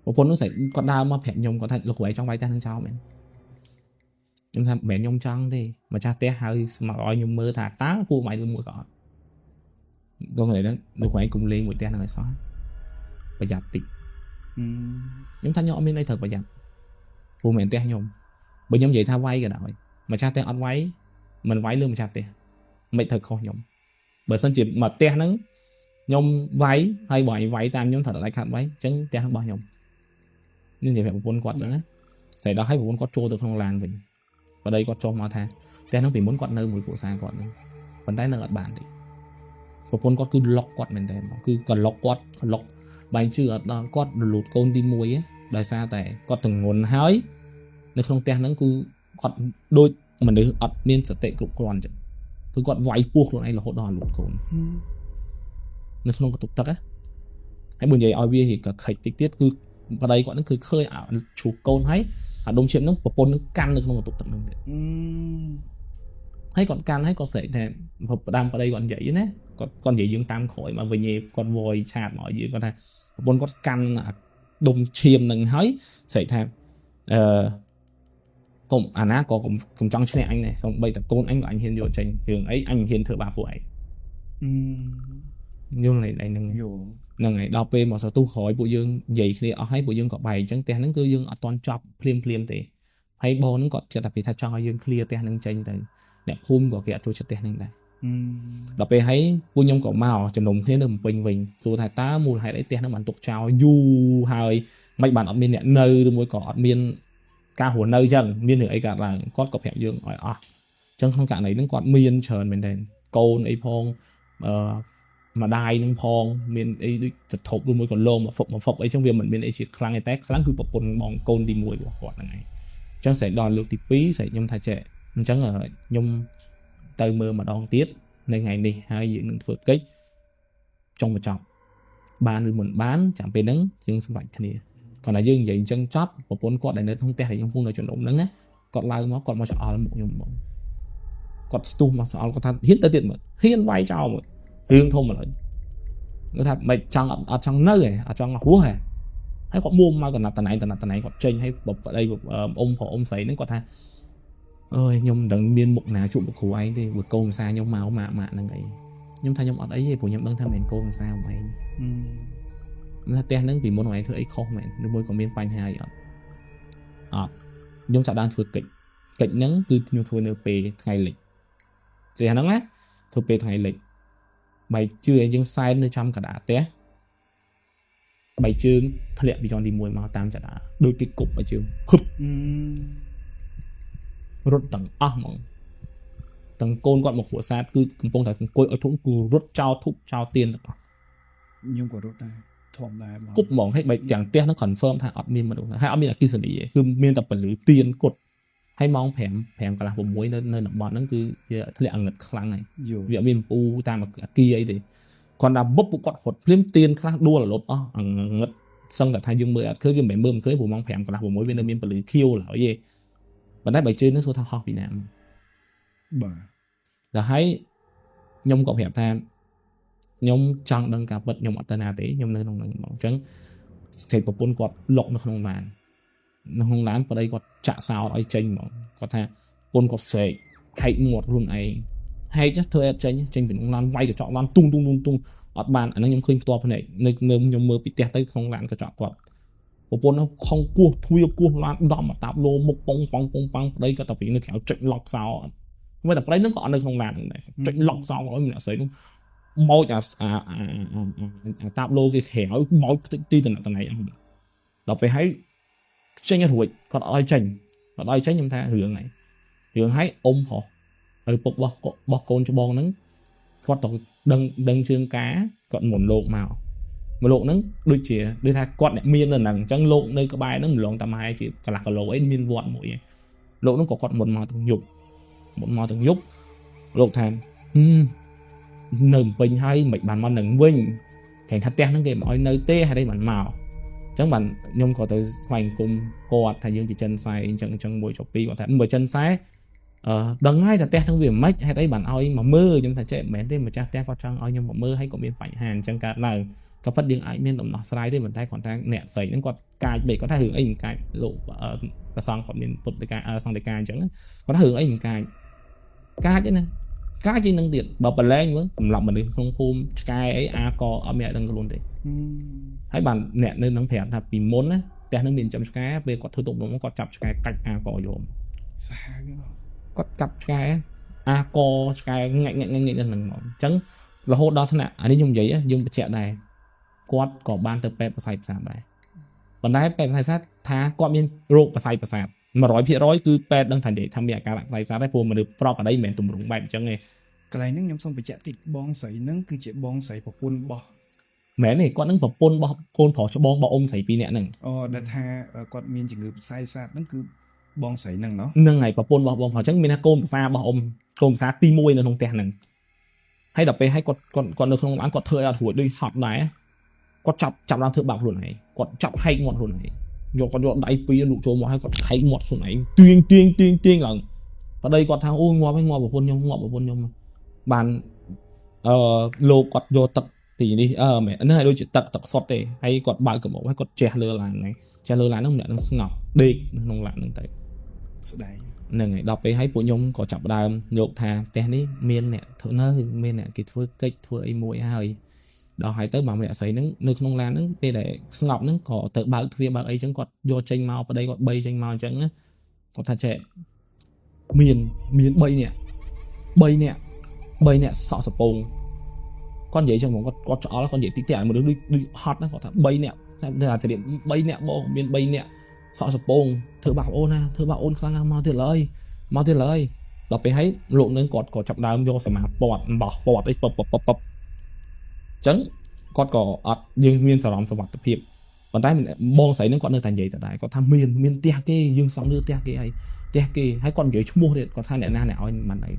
ប្រពន្ធនោះស្អីគាត់ដើរមកប្រាប់ខ្ញុំគាត់ថាលោកគ្រូឯងចង់វាយផ្ទះហ្នឹងចោលមែនខ្ញុំថាមិនមែនខ្ញុំចង់ទេម្ចាស់ផ្ទះហៅមកឲ្យខ្ញុំមើលថាតើពួកម៉ៃមួយក៏អត់ដល់ថ្ងៃហ្នឹងលោកគ្រូឯងគុំលេងមួយផ្ទះហ្នឹងឲ្យសោះប្រយ័ត្នតិចខ្ញុំថាខ្ញុំអត់មានអីត្រូវប្រយ័ត្នព្រោះមិនមែនផ្ទះខ្ញុំបើខ្ញុំនិយាយថាវាយក៏ដោយម្ចាស់ផ្ទះអត់វាយមិនវាយលើម្ចាស់ផ្ទះមិនត្រូវខុសខ្ញុំបើសិនជាមកផ្ទះហ្នឹងខ្ញុំវាយហើយបើឲ្យវាយតាមខ្ញុំត្រូវតែដាច់ខាត់វាយអញ្ចឹងផ្ទះរបស់ខ្ញុំនិយាយប្រាប់ប្រពន្ធគាត់អញ្ចឹងណាស្អីដល់ឲ្យប្រពន្ធគាត់ចូលទៅក្នុងឡានវិញប្តីគាត់ចុះមកថាផ្ទះហ្នឹងពីមុនគាត់នៅមួយគ្រួសារគាត់ហ្នឹងប៉ុន្តែនៅអត់បានទេប្រពន្ធគាត់គឺឡុកគាត់មែនតើគឺគាត់ឡុកបែរជឿអត់ដល់គាត់រលូតកូនទី1ដោយសារតែគាត់ទងន់ហើយនៅក្នុងផ្ទះហ្នឹងគឺគាត់ដូចមនុស្សអត់មានសតិគ្រប់គ្រាន់អញ្ចឹងគឺគាត់វាយពោះខ្លួនឯងរហូតដល់រលូតកូននៅក្នុងកតុកទឹកហើយបើនិយាយឲ្យវាក៏ខិចតិចទៀតគឺប្តីគាត់ហ្នឹងគឺឃើញឈូសកូនហើយអាដុំឈាមហ្នឹងប្រពន្ធហ្នឹងកាន់នៅក្នុងកតុកទឹកហ្នឹងទៀតហើយគាត់កាន់ហើយគាត់ស្រែកថាផ្ដាំប្តីគាត់និយាយណាគាត់និយាយយើងតាមក្រោយមកវិញគាត់វយឆាតមកយើងគាត់ថាប្រពន្ធគាត់កាន់អាដុំឈាមហ្នឹងហើយស្រែកថាកុំអាណាក៏កុំចង់ឈ្នះអញដែរសូម្បីតែកូនអញក៏អញហ៊ានយកចេញរឿងអីអញហ៊ានធ្វើបាបពួកឯងយល់ហ្នឹងយល់ហ្នឹងហើយដល់ពេលមកសទុះក្រោយពួកយើងនិយាយគ្នាអស់ហើយពួកយើងក៏បែកអញ្ចឹងផ្ទះហ្នឹងគឺយើងអត់តន់ចប់ភ្លាមទេហើយបងហ្នឹងគាត់ចិត្តតែពីថាចង់ឲ្យយើងឃ្លៀផ្ទះហ្នឹងចេញទៅអ្នកភូមិក៏គេអត់ចូលចិត្តផ្ទះហ្នឹងដែរដល់ពេលហើយពួកខ្ញុំក៏មកជំនុំគ្នានៅភ្នំពេញវិញសួរថាតើមូលហេតុអីផ្ទះហ្នឹងបានទុកចោលយូរហើយមិនបានអត់មានអ្នកនៅឬមួយក៏អត់មានការរស់នៅអញ្ចឹងមានរឿងអីកើតឡើងគាត់ក៏ប្រាប់យើងឲ្យអស់អញ្ចឹងក្នុងករណីហ្នឹងគាត់មានច្រើនមែនទែនកូនអីផងម្ដាយនឹងផងមានអីដូចសធប់ឬមួយក៏លោមមកហ្វុកអីចឹងវាមិនមានអីជាខ្លាំងទេតែខ្លាំងគឺប្រពន្ធបងកូនទី1របស់គាត់ហ្នឹងឯងអញ្ចឹងស្រែកដល់លើកទី2ស្រែកខ្ញុំថាចេះអញ្ចឹងខ្ញុំទៅមើលម្ដងទៀតនៅថ្ងៃនេះហើយយើងនឹងធ្វើកិច្ចចង់បញ្ចប់បានឬមិនបានចាំពេលហ្នឹងយើងសម្រេចគ្នាគាត់ថាយើងនិយាយអញ្ចឹងចប់ប្រពន្ធគាត់ដែលនៅក្នុងផ្ទះដែលខ្ញុំពូនៅជំនុំហ្នឹងណាគាត់ឡើងមកគាត់មកឆ្អល់មុខខ្ញុំហ្មងគាត់ស្ទុះមកឆ្អល់គាត់ថាហ៊ានទៅទៀតមើលហ៊ានវាយចោលមើលរឿងធំឥឡូវគាត់ថាមិនចង់អត់ចង់នៅហ៎អត់ចង់រស់ហ៎ហើយគាត់មួមកកណាត់តណៃគាត់ចេញហើយប្តីអ៊ំប្រុសអ៊ំស្រីហ្នឹងគាត់ថាអើយខ្ញុំមិនដឹងមានមុខណាជួបលោកគ្រូឯងទេបើកូនភាសាខ្ញុំមកម៉ាក់ហ្នឹងអីខ្ញុំថាខ្ញុំអត់អីទេព្រោះខ្ញុំដឹងថាមិនមែនកូនភាសាអ៊ំឯងថាផ្ទះហ្នឹងពីមុនឯងធ្វើអីខុសមែនឬមួយក៏មានបញ្ហាអីអត់ខ្ញុំចាប់ដើមធ្វើកិច្ចហ្នឹងគឺខ្ញុំធ្វើនៅពេលថ្ងៃលិចផ្ទះហ្នឹងណាធ្វើពេលថ្ងៃលិចបែកជើងយើងសែននៅចំកណ្ដាលផ្ទះបែកជើងធ្លាក់ពីជាន់ទី1មកតាមចដាដូចគេគប់បែកជើងខឹបរត់ទាំងអស់ហ្មងទាំងកូនគាត់មកគ្រួសារគឺកំពុងតែអង្គុយឲ្យធំគឺរត់ចោលធុបចោលទៀនទាំងអស់ខ្ញុំក៏រត់ដែរ ធម្មតាគប់ហ្មងហើយបើទាំងផ្ទះហ្នឹង confirm ថាអត់មានមនុស្សហើយអត់មានអគិសនីទេគឺមានតែពលឺទៀនគត់ហើយម៉ោង5កន្លះ6នៅតំបន់ហ្នឹងគឺវាធ្លាក់ងឹតខ្លាំងហើយវាអត់មានពូតាមអគារអីទេគាត់ថាបុកពួកគាត់រត់ភ្លាមទៀនខ្លះដួលរលត់អស់ងឹតសឹងតែថាយើងមើលអត់ឃើញវាមិនមែនមើលមិនឃើញព្រោះម៉ោង5កន្លះ6វានៅមានពលឺខៀវឡើយទេប៉ុន្តែបើជឿនឹងសួរថាហោះពីណាបាទតែហើយខ្ញុំក៏ប្រាប់ថាខ្ញុំចង់ដឹងការពិតខ្ញុំអត់ទៅណាទេខ្ញុំនៅក្នុងហ្នឹងហ្មងអញ្ចឹងចេះប្រពន្ធគាត់លុកនៅក្នុងឡានប្តីគាត់ចាក់សោឲ្យចេញហ្មងគាត់ថាប្រពន្ធគាត់ស្រែកហែកមាត់ខ្លួនឯងហែកធ្វើអត់ចេញពីក្នុងឡានវាយកញ្ចក់ឡានទុងអត់បានអាហ្នឹងខ្ញុំឃើញផ្ទាល់ភ្នែកនៅខ្ញុំមើលពីផ្ទះទៅក្នុងឡានកញ្ចក់គាត់ប្រពន្ធខំគោះទ្វារគោះឡានដំមកតាប់លោមុខប៉ងប្តីគាត់តែពីនៅក្រៅចុចឡុកសោមិនតែប្តីហ្នឹងក៏អត់នៅក្នុងឡានហ្នឹងដែរចុចឡុកសោឲ្យម្នាក់ស្រីនោះម៉ោចអាតាប់លោគេក្រៅម៉ោចទីតំណែងអស់ដល់ពេលហើយចេញរួចគាត់អត់ឲ្យចេញខ្ញុំថារឿងហើយអ៊ំប្រុសឪពុករបស់កូនច្បងហ្នឹងគាត់ទៅដឹងជើងការគាត់មុនលោកមកលោកហ្នឹងដូចថាគាត់អ្នកមាននៅហ្នឹងអញ្ចឹងលោកនៅក្បែរហ្នឹងម្លងតាម៉ែជាកន្លះគីឡូអីមានវត្តមួយលោកហ្នឹងក៏គាត់មុនមកទាំងយប់លោកថានៅពេញហើយមិនបានមកនឹងវិញគេថាផ្ទះហ្នឹងគេមិនឲ្យនៅទេហើយមិនមកអញ្ចឹងបានខ្ញុំក៏ទៅស្វែងគុំគាត់ថាយើងជាចិនសែអញ្ចឹងមួយចុះពីរគាត់ថាបើចិនសែដឹងហើយថាផ្ទះហ្នឹងវាមិនហេតុអីបានឲ្យមកមើលខ្ញុំថាចេះមិនមែនទេម្ចាស់ផ្ទះគាត់ចង់ឲ្យខ្ញុំមកមើលហើយក៏មានបញ្ហាអញ្ចឹងកើតឡើងក៏ប៉ិតយើងអាចមានដំណោះស្រាយទេប៉ុន្តែគាត់ថាអ្នកស្រីហ្នឹងគាត់កាចបេគាត់ថារឿងអីមិនកាចលោកប្រសងគាត់មានពុទ្ធដីកាសង្ឃដីកាអញ្ចឹងគាត់ថារឿងអីមិនកាចទេណាកាចជាងនឹងទៀតបើប្រឡែងមើលសម្រាប់មនុស្សក្នុងភូមិឆ្កែអីអាក៏អត់មានដឹងខ្លួនទេហើយបានអ្នកនៅនឹងប្រាប់ថាពីមុនណាផ្ទះនឹងមានចំឆ្កែពេលគាត់ធ្វើទុកនោះគាត់ចាប់ឆ្កែកាច់អាក៏យំសាហាវគាត់ចាប់ឆ្កែអាក៏ឆ្កែងាច់នឹងហ្មងអញ្ចឹងរហូតដល់ថ្នាក់អានេះខ្ញុំនិយាយយើងបញ្ជាក់ដែរគាត់ក៏បានទៅពេទ្យប្រស័យប្រសាទដែរប៉ុន្តែពេទ្យប្រស័យប្រសាទថាគាត់មានរោគប្រស័យប្រសាទ 100% គឺពេទ្យដឹងថានិយាយថាមានអាការៈប្រស័យប្រសាទដែរព្រោះមនុស្សប្រកក្តីមិនមែនទម្រង់បែបអញ្ចឹងទេកន្លែងហ្នឹងខ្ញុំសូមបញ្ជាក់តិចបងស្រីហ្នឹងគឺជាបងស្រីប្រពន្ធរបស់មែនទេគាត់នឹងប្រពន្ធរបស់កូនប្រុសច្បងរបស់អ៊ំស្រីពីរនាក់ហ្នឹងដែលថាគាត់មានជំងឺប្រស័យប្រសាទហ្នឹងគឺបងស្រីហ្នឹងណោះហ្នឹងហើយប្រពន្ធរបស់បងប្រុសអញ្ចឹងមានថាកូនប្រសារបស់អ៊ំកូនប្រសាទី1នៅក្នុងផ្ទះហ្នឹងហើយដល់ពេលឲ្យគាត់នៅក្នុងឡានគាត់ធ្វើឲ្យអត់រួចដូចហត់ដែរគាត់ចាប់ឡើងធ្វើបាបខ្លួនឯងគាត់ចាប់ហែកមាត់ខ្លួនឯងយកដៃពីរលូកចូលមកឲ្យគាត់ហែកមាត់ខ្លួនឯងទៀងឡើងប្តីគាត់ថាអូងាប់ប្រពន្ធខ្ញុំបានលោកគាត់យកទឹកទីនេះមែនហ្នឹងឲ្យដូចជាទឹកសុទ្ធទេហើយគាត់បើកកំបោរហើយគាត់ជះលើឡានហ្នឹងម្នាក់នឹងស្ងប់ដេកក្នុងឡានហ្នឹងទៅស្ដាយហ្នឹងហើយដល់ពេលហើយពួកខ្ញុំក៏ចាប់ដើមយកថាផ្ទះនេះមានអ្នកធ្វើនៅមានអ្នកគេធ្វើកិច្ចធ្វើអីមួយហើយដល់ហើយទៅបងម្នាក់ស្រីហ្នឹងនៅក្នុងឡានហ្នឹងពេលដែលស្ងប់ហ្នឹងក៏ទៅបើកទ្វារបើកអីចឹងគាត់យកចេញមកប្តីគាត់3ចេញមកអញ្ចឹងគាត់ថាចេះមាន3នាក់សក់សពងគាត់និយាយចឹងគាត់ឆ្អល់គាត់និយាយតិចតិចមនុស្សដូចហត់ណាគាត់ថា3នាក់តែថាស្រៀប3នាក់បងមាន3នាក់សក់សពងធ្វើបាបអូនណាធ្វើបាបអូនខ្លាំងណាស់មកទៀតឡើយដល់ពេលហើយលោកនឹងគាត់ក៏ចាប់ដើមយកសមាពតបោះពតអីពបចឹងគាត់ក៏អត់យើងមានសរំសវត្ថិភាពប៉ុន្តែបងស្រីនឹងគាត់នៅតែនិយាយដដែលគាត់ថាមានផ្ទះគេយើងសង់លើផ្ទះគេហើយគាត់និយាយឈ្មោះទៀតគាត់ថាអ្នកណាអ្នកឲ្យមិនអី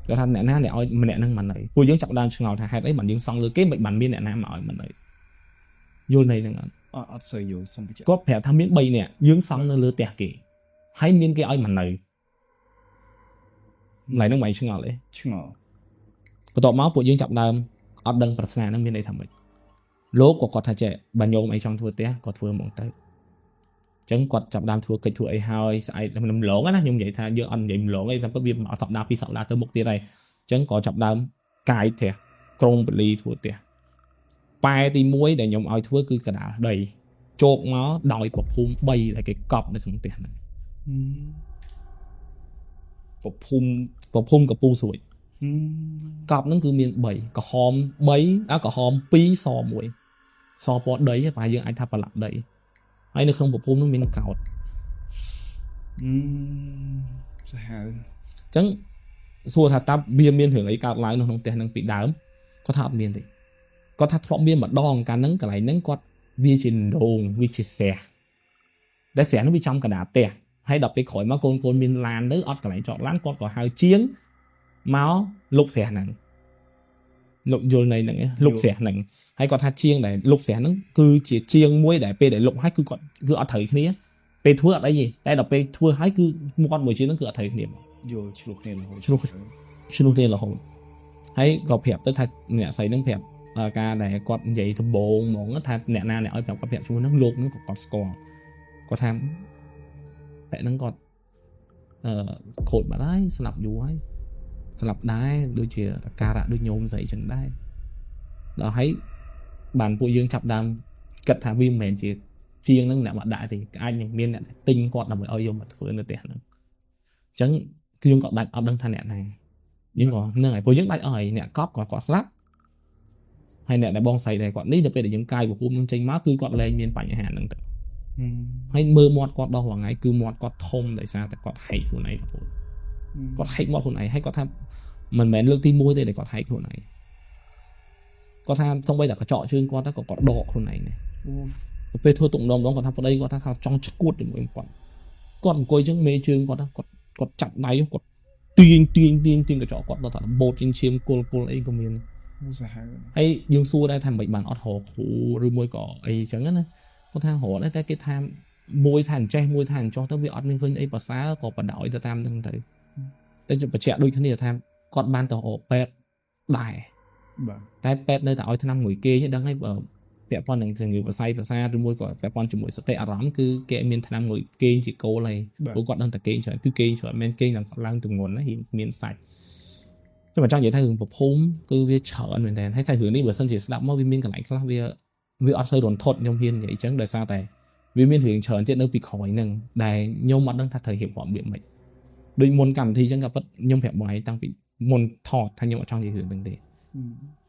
គាត់ថាអ្នកណាអ្នកឲ្យម្នាក់ហ្នឹងមិនអីពួកយើងចាប់ដើមឆ្ងល់ថាហេតុអីបានយើងសង់លើគេមិនបានមានអ្នកណាមកឲ្យមិនអីយល់ន័យហ្នឹងអត់សូវយល់សំបញ្ជាក់គាត់ប្រាប់ថាមាន3នាក់យើងសង់នៅលើផ្ទះគេហើយមានគេឲ្យមិននៅឡើយហ្នឹងមិនឆ្ងល់ទេឆ្ងល់បន្ទាប់មកពួកយើងចាប់ដើមអត់ដឹងប្រស្នាហ្នឹងមានន័យថាម៉េចលោកក៏គាត់ថាចេះបើញោមអីចង់ធ្វើផ្ទះគាត់ធ្វើហ្មងទៅអញ្ចឹងគាត់ចាប់ដើមធ្វើកិច្ចធ្វើអីហើយស្អែកមិនម្លងណាខ្ញុំនិយាយថាយើងអត់និយាយម្លងអីសម្រាប់វាមកសប្តាហ៍2សប្តាហ៍ទៅមុខទៀតហើយអញ្ចឹងក៏ចាប់ដើមកាយផ្ទះក្រុងពលីធ្វើផ្ទះប៉ែទី1ដែលខ្ញុំឲ្យធ្វើគឺកណ្ដាលដីជោគមកដោយប្រភូមិ3ដែលគេកប់នៅក្នុងផ្ទះហ្នឹងប្រភូមិកពូស្រួយកប់ហ្នឹងគឺមាន3ក្រហម3ក្រហម2ស1សពណ៌ដីប្រហែលយើងអាចថាប្រឡាក់ដីហើយនៅក្នុងប្រភូមិហ្នឹងមានកោតសាហាវអញ្ចឹងសួរថាតើវាមានរឿងអីកើតឡើងនៅក្នុងផ្ទះហ្នឹងពីដើមគាត់ថាអត់មានទេ គាត់ថាធ្លាប់មានម្ដងកាលហ្នឹងកន្លែងហ្នឹងគាត់វាជាដងវាជាស្រះដែលស្រះហ្នឹងវាចំកណ្ដាលផ្ទះហើយដល់ពេលក្រោយមកកូនមានឡានទៅអត់កន្លែងចតឡានគាត់ក៏ហៅជាងមកលុបស្រះហ្នឹងលុបយល់នៃហ្នឹងលុបស្រះហ្នឹងហើយគាត់ថាជាងដែលលុបស្រះហ្នឹងគឺជាជាងមួយដែលពេលដែលលុបហើយគឺគាត់គឺអត់ត្រូវគ្នាពេលធ្វើអត់អីទេតែដល់ពេលធ្វើហើយគឺមាត់មួយជាងហ្នឹងគឺអត់ត្រូវគ្នាយល់ឆ្លោះគ្នារហូតឆ្លោះគ្នារហូតហើយក៏ប្រាប់ទៅថាអ្នកស្រីហ្នឹងប្រាប់ការដែលគាត់និយាយដំបូងហ្មងថាអ្នកណាអ្នកឲ្យប្រាប់គាត់ប្រាប់ឈ្មោះហ្នឹងលោកហ្នឹងក៏គាត់ស្គាល់គាត់ថាតែហ្នឹងគាត់ខូចបាត់ហើយស្លាប់យូរហើយស្លាប់ដែរដូចជាអាការៈដូចញោមស្រីចឹងដែរដល់ហើយបានពួកយើងចាប់ដើមគិតថាវាមិនមែនជាជាងហ្នឹងអ្នកមកដាក់ទេអាចនឹងមានអ្នកទិញគាត់ដើម្បីឲ្យយកមកធ្វើនៅផ្ទះហ្នឹងអញ្ចឹងគឺយើងក៏ដាច់អត់ដឹងថាអ្នកណាយើងក៏ហ្នឹងហើយពួកយើងដាច់អស់ហើយអ្នកកប់ក៏គាត់ស្លាប់ហើយអ្នកដែលបងស្រីដែរគាត់នេះដល់ពេលដែលយើងកាយប្រភពនឹងចេញមកគឺគាត់លែងមានបញ្ហាហ្នឹងទៅហើយមើលមាត់គាត់ដល់ថ្ងៃគឺមាត់គាត់ធំដោយសារតែគាត់ហែកខ្លួនឯងគាត់ហែកមាត់ខ្លួនឯងហើយគាត់ថាមិនមែនលើកទី1ទេដែលគាត់ហែកខ្លួនឯងគាត់ថាសំបីតែកញ្ចក់ជើងគាត់ទៅក៏គាត់ដកខ្លួនឯងដែរទៅពេលធ្វើទុកម្ដងគាត់ថាប្តីគាត់ថាចង់ឈួតជាមួយគាត់អង្គុយចឹងមេជើងគាត់ចាប់ដៃគាត់ទាញកញ្ចក់គាត់ដល់ថាបូតជាឈាមគល់អីក៏មានសាហាវហើយយើងសួរដែរថាមិនបានអត់រកគ្រូឬមួយក៏អីចឹងណាគាត់ថារកដែរតែគេថាមួយថាអញ្ចេះមួយថាអញ្ចោះទៅវាអត់មានឃើញអីប្រសើរក៏បដ ாய் ទៅតាមហ្នឹងទៅតែបញ្ជាក់ដូចគ្នាថាគាត់បានទៅរកពេទ្យដែរបាទតែពេទ្យនៅតែឲ្យថ្នាំមួយគេទេដឹងហើយបើពាក់ព័ន្ធនឹងជំងឺប្រស័យប្រសាទឬមួយក៏ពាក់ព័ន្ធជាមួយសតិអារម្មណ៍គឺគេមានថ្នាំមួយគេជាគោលហើយព្រោះគាត់ដឹងតែគេច្រើនគឺគេច្រើនមិនគេនឹងឡើងទម្ងន់ណាមានសាច់ខ្ញុំចង់និយាយថារឿងប្រភូមិគឺវាច្រើនមែនតើហើយតែរឿងនេះបើសិនជាស្ដាប់មកវាមានកន្លែងខ្លះវាអត់សូវរន្ធត់ខ្ញុំហ៊ាននិយាយអញ្ចឹងដោយសារតែវាមានរឿងច្រើនទៀតនៅពីក្រោយហ្នឹងដែលខ្ញុំអត់ដឹងថាត្រូវរៀបរាប់វាមិនដូចមុនកម្មវិធីអញ្ចឹងក៏ប៉ិតខ្ញុំប្រាប់បងឯងតាំងពីមុនថតថាខ្ញុំអត់ចង់និយាយរឿងហ្នឹងទេ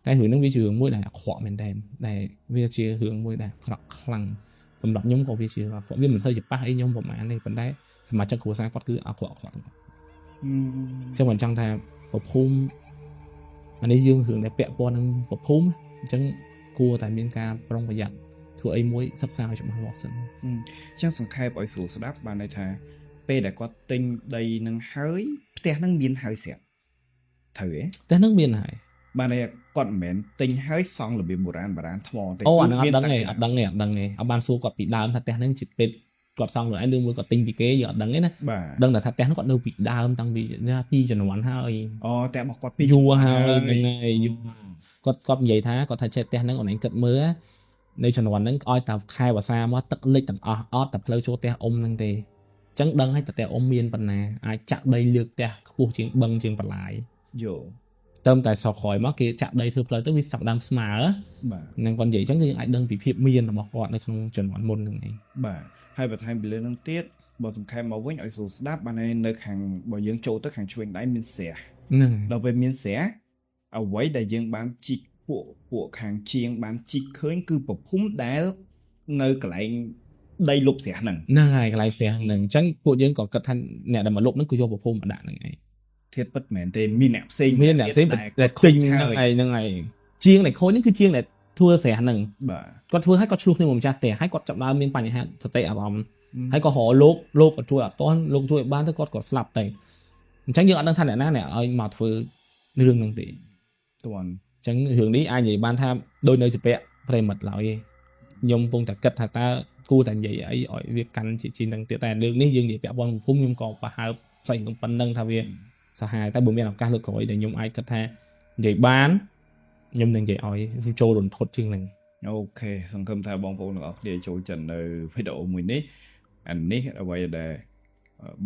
តែរឿងហ្នឹងវាជារឿងមួយដែលអាក្រក់មែនតើដែលវាជារឿងមួយដែលអាក្រក់ខ្លាំងសម្រាប់ខ្ញុំក៏វាជាអាក្រក់វាមិនសូវជាប៉ះអីខ្ញុំប្រហែលទេប៉ុន្តែសមាជិកគ្រួសារគាត់គឺអាក្រក់ទាំងអស់ខ្ញុំមិនចង់ថាប្រភូមិអានេះយើងរឿងដែលពាក់ព័ន្ធនឹងប្រភូមិអញ្ចឹងគួរតែមានការប្រុងប្រយ័ត្នធ្វើអីមួយសិក្សាឲ្យច្បាស់លាស់សិនអញ្ចឹងសង្ខេបឲ្យស្រួលស្ដាប់បានន័យថាពេលដែលគាត់ទិញដីនឹងហើយផ្ទះនឹងមានហើយស្រាប់ត្រូវទេផ្ទះនឹងមានហើយបានន័យគាត់មិនមែនទិញហើយសង់របៀបបុរាណថ្មទេអូអានឹងអត់ដឹងទេអត់បានសួរគាត់ពីដើមថាផ្ទះនឹងជាពេទ្យគាត់សង់ខ្លួនឯងឬមួយគាត់ទិញពីគេយើងអត់ដឹងទេណាដឹងតែថាផ្ទះនោះគាត់នៅពីដើមតាំងពីជំនាន់ហើយអូតែរបស់គាត់ពីយូរហើយហ្នឹងហើយយូរគាត់និយាយថាគាត់ថាចេះផ្ទះហ្នឹងអូនឯងគិតមើលនៅជំនាន់ហ្នឹងឲ្យតែខែវស្សាមកទឹកលិចទាំងអស់អត់តែផ្លូវចូលផ្ទះអ៊ំហ្នឹងទេអញ្ចឹងដឹងឲ្យតែផ្ទះអ៊ំមានប៉ុណ្ណាអាចចាក់ដីលើកផ្ទះខ្ពស់ជាងបឹងជាងបន្លាយយោតែសក់ក្រោយមកគេចាក់ដីធ្វើផ្លូវទៅវាចាប់ដើមស្មើបាទហ្នឹងគាត់និយាយអញ្ចឹងគឺអាចដឹងពីភាពមានរបស់គាត់នៅក្នុងជំនាន់មុនហ្នឹងឯងបាទហើយបន្ថែមពីលើនឹងទៀតបើសង្ខេបមកវិញឲ្យស្រួលស្ដាប់បាននៅខាងបើយើងចូលទៅខាងឆ្វេងដៃមានស្រះហ្នឹងដល់ពេលមានស្រះអ្វីដែលយើងបានជីកពួកខាងជាងបានជីកឃើញគឺប្រភូមិដែលនៅកន្លែងដីលុបស្រះហ្នឹងហើយកន្លែងស្រះហ្នឹងអញ្ចឹងពួកយើងក៏គិតថាអ្នកដែលមកលុបហ្នឹងគឺយកប្រភូមិមកដាក់ហ្នឹងឯងធៀបពិតមែនទេមានអ្នកផ្សេងដែលទិញហ្នឹងឯងជាងដែលខូចហ្នឹងគឺជាងដែលធ្វើស្រះហ្នឹងបាទគាត់ធ្វើឲ្យគាត់ឆ្លោះគ្នាមួយម្ចាស់ផ្ទះហើយគាត់ចាប់ដើមមានបញ្ហាសតិអារម្មណ៍ហើយក៏រកលោកក៏ជួយអត់ទាន់លោកជួយបានទៅគាត់ក៏ស្លាប់ទៅអញ្ចឹងយើងអត់ដឹងថាអ្នកណាអ្នកឲ្យមកធ្វើរឿងហ្នឹងទេទាន់អញ្ចឹងរឿងនេះអាចនិយាយបានថាដូចនៅជាពាក់ប្រិមិត្តឡើយខ្ញុំកំពុងតែគិតថាតើគួរតែនិយាយអីឲ្យវាកាន់ជាជីនឹងទៀតតែលើកនេះយើងនិយាយពាក់ព័ន្ធភូមិខ្ញុំក៏ប្រហែលផ្សេងប៉ុណ្្នឹងថាវាសាហាវតែបើមានឱកាសលើកក្រោយដែលខ្ញុំអាចគិតថានិយាយបានខ្ញុំនឹងនិយាយឲ្យចូលរន្ធត់ជាងហ្នឹងអូខេសង្ឃឹមថាបងប្អូនទាំងអស់គ្នាចូលចិត្តនៅវីដេអូមួយនេះអានេះអ្វីដែល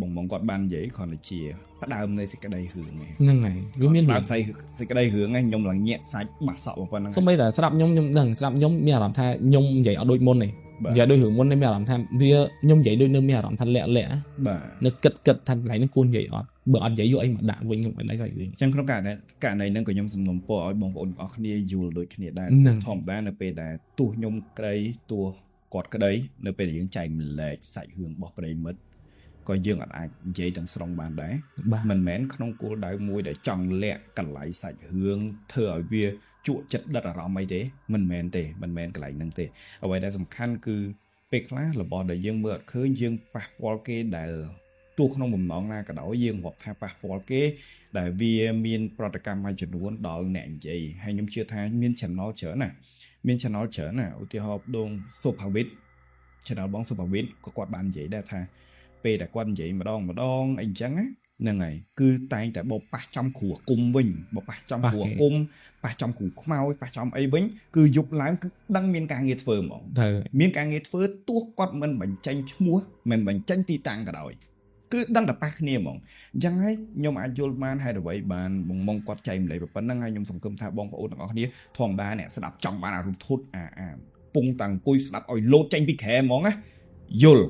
បងគាត់បាននិយាយគ្រាន់តែជាផ្ដើមនៃសេចក្តីរឿងហ្នឹងហើយវាមានដើមសេចក្តីរឿងហ្នឹងខ្ញុំឡើងញាក់សាច់បាក់សក់ប៉ុណ្្នឹងសូម្បីតែស្ដាប់ខ្ញុំដឹងស្ដាប់ខ្ញុំមានអារម្មណ៍ថាខ្ញុំនិយាយអត់ដូចមុនទេនិយាយដូចរឿងមុននេះមានអារម្មណ៍ថាវាខ្ញុំនិយាយដូចនៅមានអារម្មណ៍ថាលាក់បាទនៅគិតថាកន្លែងនេះគួរនិយាយអត់បើអត់និយាយយកអីមកដាក់វិញខ្ញុំអត់ដឹងស្អីវិញអញ្ចឹងក្នុងករណីហ្នឹងក៏ខ្ញុំសំណូមពរឲ្យបងប្អូនទាំងអស់គ្នាយល់ដូចគ្នាដែរធម្មតានៅពេលដែលទោះខ្ញុំក្តីទោះគាត់ក្តីនៅពេលដែលយើងចែកម្លែកសាច់រឿងរបស់ប្រិមិត្ត ក៏យើងអាចនិយាយទាំងស្រុងបានដែរមិនមែនក្នុងគោលដៅមួយដែលចង់លាក់កន្លែងសាច់រឿងធ្វើឲ្យវាជក់ចិត្តដិតអារម្មណ៍អីទេមិនមែនកន្លែងហ្នឹងទេអ្វីដែលសំខាន់គឺពេលខ្លះរបស់ដែលយើងមើលអត់ឃើញយើងប៉ះពាល់គេដែលទោះក្នុងបំណងណាក៏ដោយយើងរាប់ថាប៉ះពាល់គេដែលវាមានប្រតិកម្មមួយចំនួនដល់អ្នកនិយាយហើយខ្ញុំជឿថាមាន channel ច្រើនណាឧទាហរណ៍ដងសុភាវិត channel បងសុភាវិតក៏គាត់បាននិយាយដែរថាពេលតែគាត់និយាយម្ដងអីអញ្ចឹងហ្នឹងហើយគឺតែងតែបបប៉ះចំគ្រួគុំវិញបប៉ះចំគ្រួគុំប៉ះចំគ្រួខ្មោចប៉ះចំអីវិញគឺយប់ឡើងគឺដឹងមានការងារធ្វើហ្មងមានការងារធ្វើទោះគាត់មិនបញ្ចេញឈ្មោះមិនបញ្ចេញទីតាំងក៏ដោយគឺដឹងតែប៉ះគ្នាហ្មងអញ្ចឹងហើយខ្ញុំអាចយល់បានហេតុអ្វីបានបងមកគាត់ចែកម្លែកប៉ុណ្ណឹងហើយខ្ញុំសង្ឃឹមថាបងប្អូនទាំងអស់គ្នាធម្មតាអ្នកស្ដាប់ចង់បានអារម្មណ៍ធុតអាពងតាំងអង្គុយស្ដាប់ឲ្យលោតចេញពីក្រែហ្មងណាយល់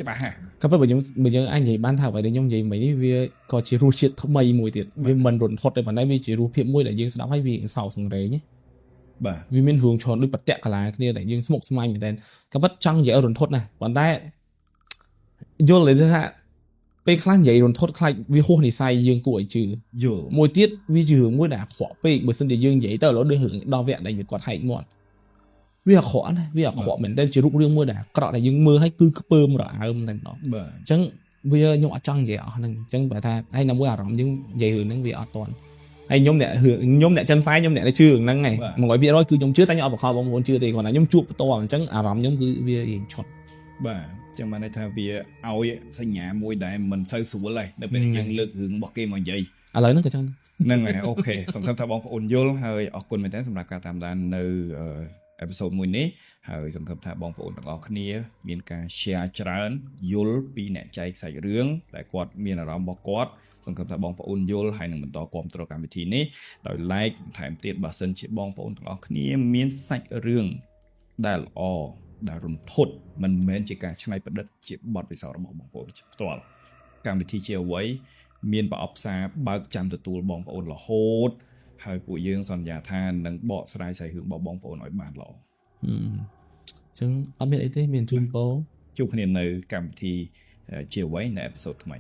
ច្បាស់ហ่ะក៏ប៉ុន្តែបើយើងអាចនិយាយបានថាអ្វីដែលខ្ញុំនិយាយមិញនេះវាក៏ជារសជាតិថ្មីមួយទៀតវាមិនរន្ធត់ទេប៉ុន្តែវាជារសភាពមួយដែលយើងស្ដាប់ហើយវាសោកសង្រេងបាទវាមានរឿងច្រើនដូចប្រតិកលាគ្នាដែលយើងស្មុគស្មាញមែនតើក៏ប៉ុន្តែចង់និយាយរន្ធត់ណាស់ប៉ុន្តែយល់เลยថាពេលខ្លះនិយាយរន្ធត់ខ្លាចវាហួសនិស័យយើងគួរឲ្យជឿយល់មួយទៀតវាជារឿងមួយដែលអាក្រក់ពេកបើសិនជាយើងនិយាយទៅឥឡូវដូចរឿងដល់វគ្គដែលគាត់ហែកមាត់វាអាក្រក់ណាវាអាក្រក់មែនតើជារូបរាងមួយដែលអាក្រក់ដែលយើងមើលឲ្យគឺខ្ពើមរអើមតែម្ដងបាទអញ្ចឹងវាខ្ញុំអត់ចង់និយាយអស់ហ្នឹងអញ្ចឹងបើថាហើយនៅមួយអារម្មណ៍យើងនិយាយរឿងហ្នឹងវាអត់តន់ហើយខ្ញុំអ្នកចំផ្សាយខ្ញុំអ្នកជឿរឿងហ្នឹងហើយ100%គឺខ្ញុំជឿតែខ្ញុំអត់បខំបងប្អូនជឿទេគ្រាន់តែខ្ញុំជួបផ្ទាល់អញ្ចឹងអារម្មណ៍ខ្ញុំគឺវារៀងឆុតបាទចឹងបានន័យថាវាឲ្យសញ្ញាមួយដែលមិនសូវស្រួលហើយនៅពេលយើងលើករឿងរបស់គេមកនិយាយឥឡូវហ្នឹងក៏ចឹងហ្នឹងហើយអូខេសង្ឃឹមថាបងប្អូនយល់ហើយអរគុណមែនទែនសម្រាប់ការតាមដាននៅអេពីសូតមួយនេះហើយសង្ឃឹមថាបងប្អូនទាំងអស់គ្នាមានការ share ច្រើនយល់ពីអ្នកចែកសាច់រឿងដែលគាត់មានអារម្មណ៍របស់គាត់សង្ឃឹមថាបងប្អូនយល់ហើយនឹងបន្តគាំទ្រកម្មវិធីនេះដោយ like ថែមទៀតបើសិនជាបងប្អូនទាំងអស់គ្នាមានសាច់រឿងដែលល្អដែលរន្ធត់មិនមែនជាការច្នៃប្រឌិតជាបទពិសោធន៍របស់បងប្អូនផ្ទាល់កម្មវិធីជាអ្វីមានប្រអប់សារបើកចាំទទួលបងប្អូនរហូតហើយពួកយើងសន្យាថានឹងបកស្រាយសាច់រឿងរបស់បងប្អូនឲ្យបានល្អអញ្ចឹងអត់មានអីទេមានជូនពរជួបគ្នានៅកម្មវិធីជាអ្វីនៅអេពីសូតថ្មី